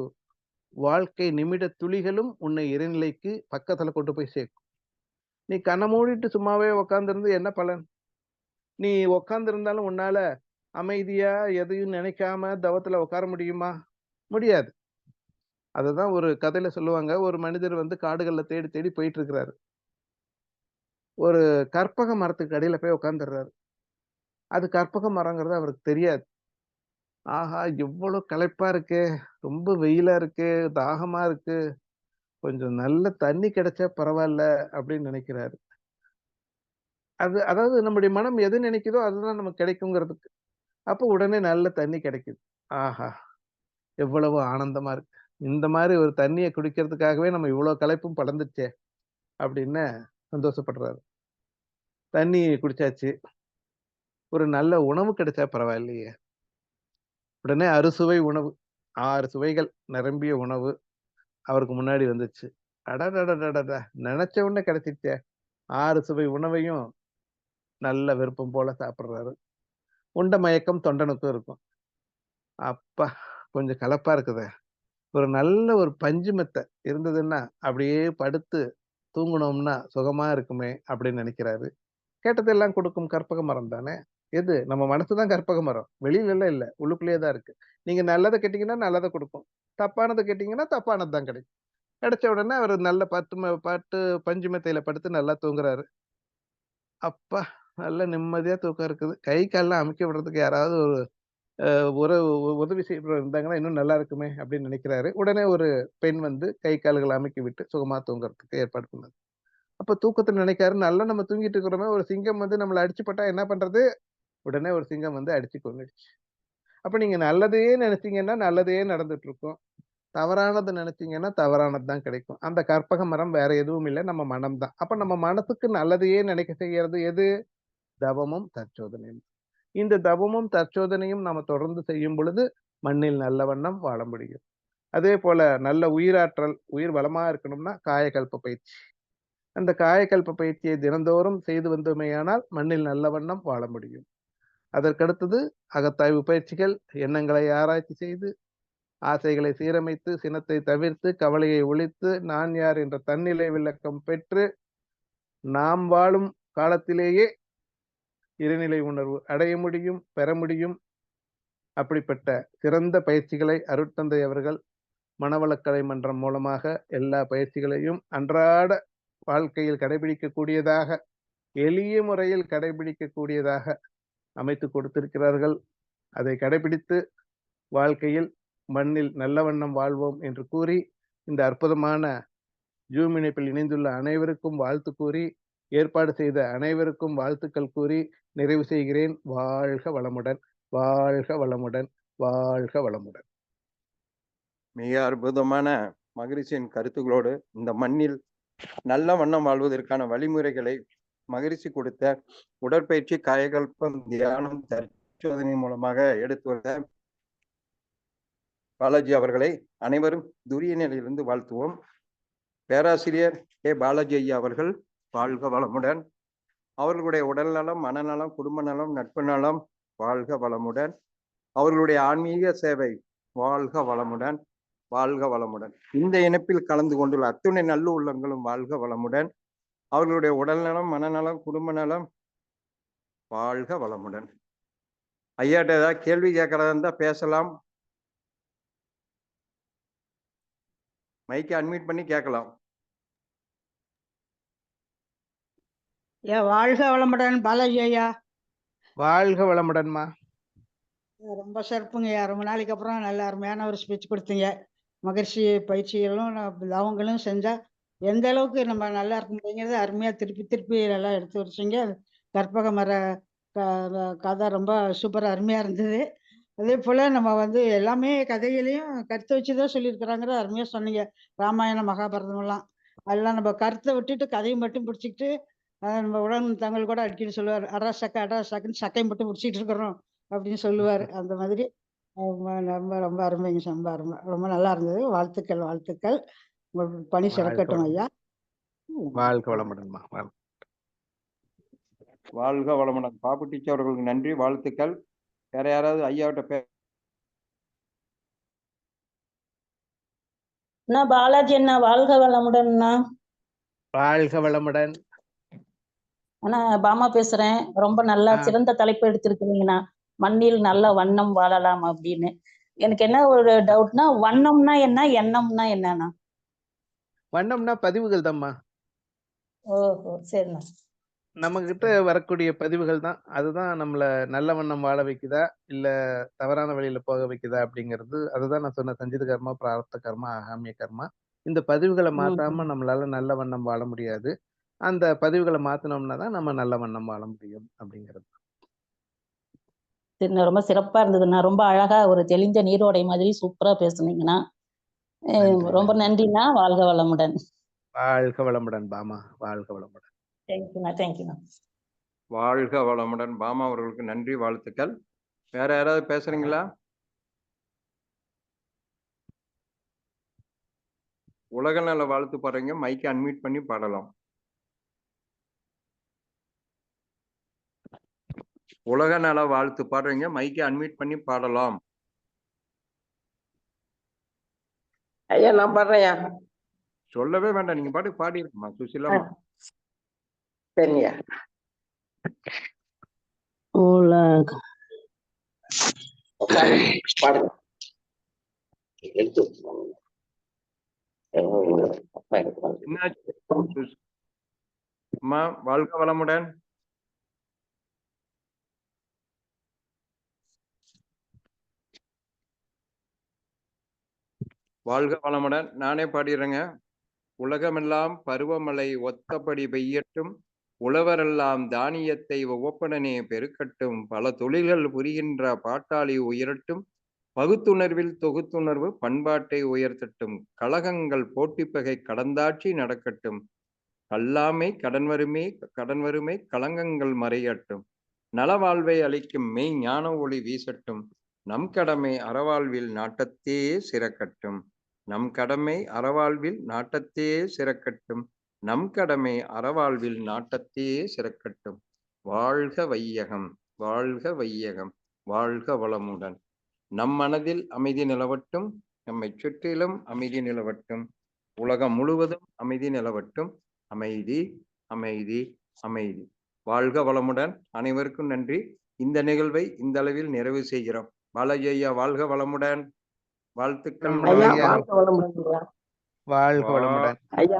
வாழ்க்கை நிமிட துளிகளும் உன்னை இறைநிலைக்கு பக்கத்துல கொண்டு போய் சேர்க்கும். நீ கண்ணை மூடிட்டு சும்மாவே உட்கார்ந்திருந்து என்ன பலன்? நீ உட்கார்ந்திருந்தாலும் உன்னால அமைதியா எதையும் நினைக்காம தவத்துல உட்கார முடியுமா? முடியாது. அதுதான் ஒரு கதையில சொல்லுவாங்க. ஒரு மனிதர் காடுகள்ல தேடி தேடி போயிட்டு இருக்கிறாரு. ஒரு கற்பக மரத்துக்கு அடியில போய் உட்கார்ந்துடுறாரு. அது கற்பக மரங்கிறது அவருக்கு தெரியாது. ஆஹா! எவ்வளோ களைப்பா இருக்கே! ரொம்ப வெயிலா இருக்கு, தாகமா இருக்கு. கொஞ்சம் நல்ல தண்ணி கிடைச்சா பரவால்ல அப்படின்னு நினைக்கிறாரு. அதாவது நம்முடைய மனம் எது நினைக்குதோ அதுதான் நமக்கு கிடைக்குங்கிறதுக்கு. அப்போ உடனே நல்ல தண்ணி கிடைக்குது. ஆஹா! எவ்வளவு ஆனந்தமா இருக்கு. இந்த மாரி ஒரு தண்ணிய குடிக்கிறதுக்காகவே நம்ம இவ்ளோ களைப்பும் படர்ந்துச்சே! அப்படின்னு சந்தோஷப்படுறாரு. தண்ணி குடிச்சாச்சு. ஒரு நல்ல உணவு கிடைச்சா பரவாயில்லையே! உடனே அறுசுவை உணவு. 6 சுவைகள் நிரம்பிய உணவு அவருக்கு முன்னாடி வந்துச்சு. அடடடடடா! நெனச்ச உடனே கிடைச்சிச்சே! 6 சுவை உணவையும் நல்ல விருப்பம் போல சாப்பிடுறாரு. உண்ட மயக்கம் தொண்டனுக்கும் இருக்கும். அப்பா! கொஞ்சம் களைப்பா இருக்குதே! ஒரு நல்ல ஒரு பஞ்சு மெத்த இருந்ததுன்னா, அப்படியே படுத்து தூங்குனோம்னா சுகமா இருக்குமே! அப்படின்னு நெனைக்கிறாரு. கேட்டதெல்லாம் கொடுக்கும் கற்பக மரம் தானே! எது? நம்ம மனசு தான் கற்பக மரம். வெளியிலலாம் இல்ல. உள்ளுக்குள்ளேயே தான் இருக்கு. நீங்க நல்லத கேட்டீங்கன்னா, நல்லத குடுக்கும். தப்பானத கேட்டீங்கன்னா, தப்பானது தான் கிடைக்கும். கிடைச்ச உடனே அவரு நல்ல பட்டு பஞ்சு மெத்தையில படுத்து நல்லா தூங்குறாரு. அப்பா! நல்ல நிம்மதியா தூக்கம் இருக்குது. கை கால்லாம் அமுக்கி விடுறதுக்கு யாராவது ஒரு அ ஒரு உதவி செய்றவர் இருந்தாங்கன்னா, இன்னும் நல்லா இருக்குமே! அப்படின்னு நினைக்கிறாரு. உடனே ஒரு பெண் வந்து கை கால்கள அமுக்கி விட்டு சுகமா தூங்குறதுக்கு ஏற்பாடு பண்ணுது. அப்ப தூக்கத்துல நினைக்கிறாரு, நல்லா நம்ம தூங்கிட்டு இருக்கிறோமே, ஒரு சிங்கம் வந்து நம்மள அடிச்சு போட்டா என்ன பண்றது? உடனே ஒரு சிங்கம் வந்து அடிச்சு கொன்னுடுச்சு. அப்ப நீங்க நல்லதையே நினைச்சீங்கன்னா, நல்லதே நடந்துட்டு இருக்கும். தவறானது நினைச்சீங்கன்னா, தவறானது தான் கிடைக்கும். அந்த கற்பக மரம் வேற எதுவும் இல்ல. நம்ம மனம் தான். அப்ப நம்ம மனசுக்கு நல்லதையே நினைக்க செய்யறது எது? தவமும், தற்சோதனையும். இந்த தவமும், தற்சோதனையும் நாம தொடர்ந்து செய்யும் பொழுது, மண்ணில் நல்ல வண்ணம் வாழ முடியும். அதே போல நல்ல உயிராற்றல், உயிர் வளமா இருக்கணும்னா, காயகல்ப பயிற்சி. அந்த காயகல்ப பயிற்சியை தினந்தோறும் செய்து வந்தோமேயானால், மண்ணில் நல்ல வண்ணம் வாழ முடியும். அதற்கடுத்தது அகத்தாய்வு பயிற்சிகள், எண்ணங்களை ஆராய்ச்சி செய்து, ஆசைகளை சீரமைத்து, சினத்தை தவிர்த்து, கவலையை ஒழித்து, நான் யார் என்ற தன்னிலை விளக்கம் பெற்று, நாம் வாழும் காலத்திலேயே இறைநிலை உணர்வு அடைய முடியும், பெற முடியும். அப்படிப்பட்ட சிறந்த பயிற்சிகளை அருட்தந்தை அவர்கள் மனவளக்கலை மன்றம் மூலமாக எல்லா பயிற்சிகளையும் அன்றாட வாழ்க்கையில் கடைபிடிக்கக்கூடியதாக, எளிய முறையில் கடைபிடிக்கக்கூடியதாக அமைத்துக் கொடுத்திருக்கிறார்கள். அதை கடைபிடித்து வாழ்க்கையில் மண்ணில் நல்ல வண்ணம் வாழ்வோம் என்று கூறி, இந்த அற்புதமான ஜூம் இணைப்பில் இணைந்துள்ள அனைவருக்கும் வாழ்த்து கூறி, ஏற்பாடு செய்த அனைவருக்கும் வாழ்த்துக்கள் கூறி நிறைவு செய்கிறேன். வாழ்க வளமுடன், வாழ்க வளமுடன், வாழ்க வளமுடன். மிக அற்புதமான மகரிஷியின் கருத்துக்களோடு இந்த மண்ணில் நல்ல வண்ணம் வாழ்வதற்கான வழிமுறைகளை மகரிஷி கொடுத்த உடற்பயிற்சி, காயகல்பம், தியானம், தற்சோதனை மூலமாக எடுத்து வந்த பாலாஜி அவர்களை அனைவரும் துரிய நிலையிலிருந்து வாழ்த்துவோம். பேராசிரியர் பாலாஜி ஐயா அவர்கள் வாழ்க வளமுடன். அவர்களுடைய உடல் நலம், மனநலம், குடும்ப நலம், நட்பு நலம் வாழ்க வளமுடன். அவர்களுடைய ஆன்மீக சேவை வாழ்க வளமுடன், வாழ்க வளமுடன். இந்த இணைப்பில் கலந்து கொண்டுள்ள அத்துணை நல்ல உள்ளங்களும் வாழ்க வளமுடன். அவர்களுடைய உடல் நலம், மனநலம், குடும்ப நலம் வாழ்க வளமுடன். ஐயாட்ட ஏதாவது கேள்வி கேட்கறதா இருந்தா பேசலாம். மைக்கை அன்மியூட் பண்ணி கேட்கலாம். வாழ்க வளமுடன் பாலாஜி ஐயா. வாழ்க வளமுடன்மா. ரொம்ப சிறப்புங்கய்யா. ரொம்ப நாளைக்கு அப்புறம் நல்ல அருமையான ஒரு ஸ்பீச் கொடுத்தீங்க. மகிழ்ச்சி பயிற்சிகளும் லவங்களும் செஞ்சா எந்த அளவுக்கு நம்ம நல்லா இருக்குங்கிறது அருமையா திருப்பி திருப்பி நல்லா எடுத்து வச்சீங்க. கற்பக மர கதை ரொம்ப சூப்பராக அருமையா இருந்தது. அதே போல நம்ம எல்லாமே கதைகளையும் கருத்தை வச்சுதான் சொல்லியிருக்கிறாங்கிற அருமையா சொன்னீங்க. ராமாயணம், மகாபாரதம் எல்லாம் அதெல்லாம் நம்ம கருத்தை விட்டுட்டு கதையை மட்டும் பிடிச்சிக்கிட்டு நம்ம உடன் தங்கள் கூட அடிக்கடி சொல்லுவார், அடா சக்குன்னு சக்கையை மட்டும் பிடிச்சிட்டு இருக்கிறோம் அப்படின்னு சொல்லுவார். அந்த மாதிரி ரொம்ப ரொம்ப ரொம்ப அருமைங்க. ரொம்ப அருமை, ரொம்ப நல்லா இருந்தது. வாழ்த்துக்கள், வாழ்த்துக்கள். உங்கள் பணி சிறக்கட்டும் ஐயா. வாழ்க வளமுடன்மா. வாழ்க வளமுடன். பாப்பு டீச்சர் அவர்களுக்கு நன்றி, வாழ்த்துக்கள். வேற யாராவது ஐயாவிட்ட பாலாஜி அண்ணா வாழ்க வளமுடன்ண்ணா. வாழ்க வளமுடன். அண்ணா பாமா பேசுறேன். ரொம்ப நல்லா சிறந்த தலைப்பு எடுத்திருக்கீங்கண்ணா. மண்ணில் நல்ல வண்ணம் வாழலாம் அப்படின்னு. எனக்கு என்ன ஒரு டவுட்னா, வண்ணம்னா என்ன, எண்ணம்னா என்னண்ணா? வண்ணம்னா பதிவுகள் தான்மா. ஓஹோ, சரிண்ணா. நம்மகிட்ட வரக்கூடிய பதிவுகள் தான். அதுதான் நம்மள நல்ல வண்ணம் வாழ வைக்குதா, இல்ல தவறான வழியில போக வைக்குதா அப்படிங்கிறது. அதுதான் நான் சொன்ன சஞ்சித கர்மா, பிராரப்த கர்மா, ஆகாமிய கர்மா. இந்த பதிவுகள மாத்தாம நம்மளால நல்ல வண்ணம் வாழ முடியாது. அந்த பதிவுகள மாத்துனோம்னா தான் நம்ம நல்ல வண்ணம் வாழ முடியும் அப்படிங்கிறது. சரிண்ணா, ரொம்ப சிறப்பா இருந்ததுண்ணா. ரொம்ப அழகா ஒரு தெளிந்த நீரோடை மாதிரி சூப்பரா பேசுனீங்கண்ணா. நன்றி, ரொம்ப நன்றி. நன்றிண்ணா. வாழ்க வளமுடன். வாழ்க வளமுடன் பாமா. வாழ்க வளமுடன். தேங்க்யூண்ணா, தேங்க்யூண்ணா. வாழ்க வளமுடன். பாமா அவர்களுக்கு நன்றி, வாழ்த்துக்கள். வேற யாராவது பேசுறீங்களா? உலக நல வாழ்த்து பாடுறீங்க, மைக்கை அன்மியூட் பண்ணி பாடலாம். உலக நல வாழ்த்து பாடுறீங்க, மைக்கை அன்மியூட் பண்ணி பாடலாம். ஐயா நான் பாடுறேன்யா. சொல்லவே வேண்டாம், நீங்க பாட்டு பாடிருக்கமா சுசிலாமா. சரிங்கய்யா. உலக பாடுங்க. என்னாச்சு? அம்மா வாழ்க வளமுடன். வாழ்க வளமுடன். நானே பாடிடுறேங்க. உலகமெல்லாம் பருவமழை ஒத்தபடி பெய்யட்டும், உழவரெல்லாம் தானியத்தை ஒவ்வொப்படனே பெருக்கட்டும், பல தொழில்கள் புரிகின்ற பாட்டாளி உயரட்டும், பகுத்துணர்வில் தொகுத்துணர்வு பண்பாட்டை உயர்த்தட்டும், கழகங்கள் போட்டிப்பகை கடந்தாட்சி நடக்கட்டும், கல்லாமை கடன்வருமை களங்கங்கள் மறையட்டும், நலவாழ்வை அளிக்கும் மெய் ஞான ஒளி வீசட்டும், நம் கடமை அறவாழ்வில் நாட்டத்தே சிறக்கட்டும், நம் கடமை அறவாழ்வில் நாட்டத்தே சிறக்கட்டும், நம் கடமை அறவாழ்வில் நாட்டத்தே சிறக்கட்டும். வாழ்க வையகம், வாழ்க வையகம், வாழ்க வளமுடன். நம் மனதில் அமைதி நிலவட்டும், நம்மை சுற்றிலும் அமைதி நிலவட்டும், உலகம் முழுவதும் அமைதி நிலவட்டும். அமைதி, அமைதி, அமைதி. வாழ்க வளமுடன். அனைவருக்கும் நன்றி. இந்த நிகழ்வை இந்த அளவில் நிறைவு செய்கிறோம். பாலாஜி ஐயா வாழ்க வளமுடன். வாழ்த்துக்கள். ஐயா வாழ்க வளமுடன். வாழ்க வளமுடன். ஐயா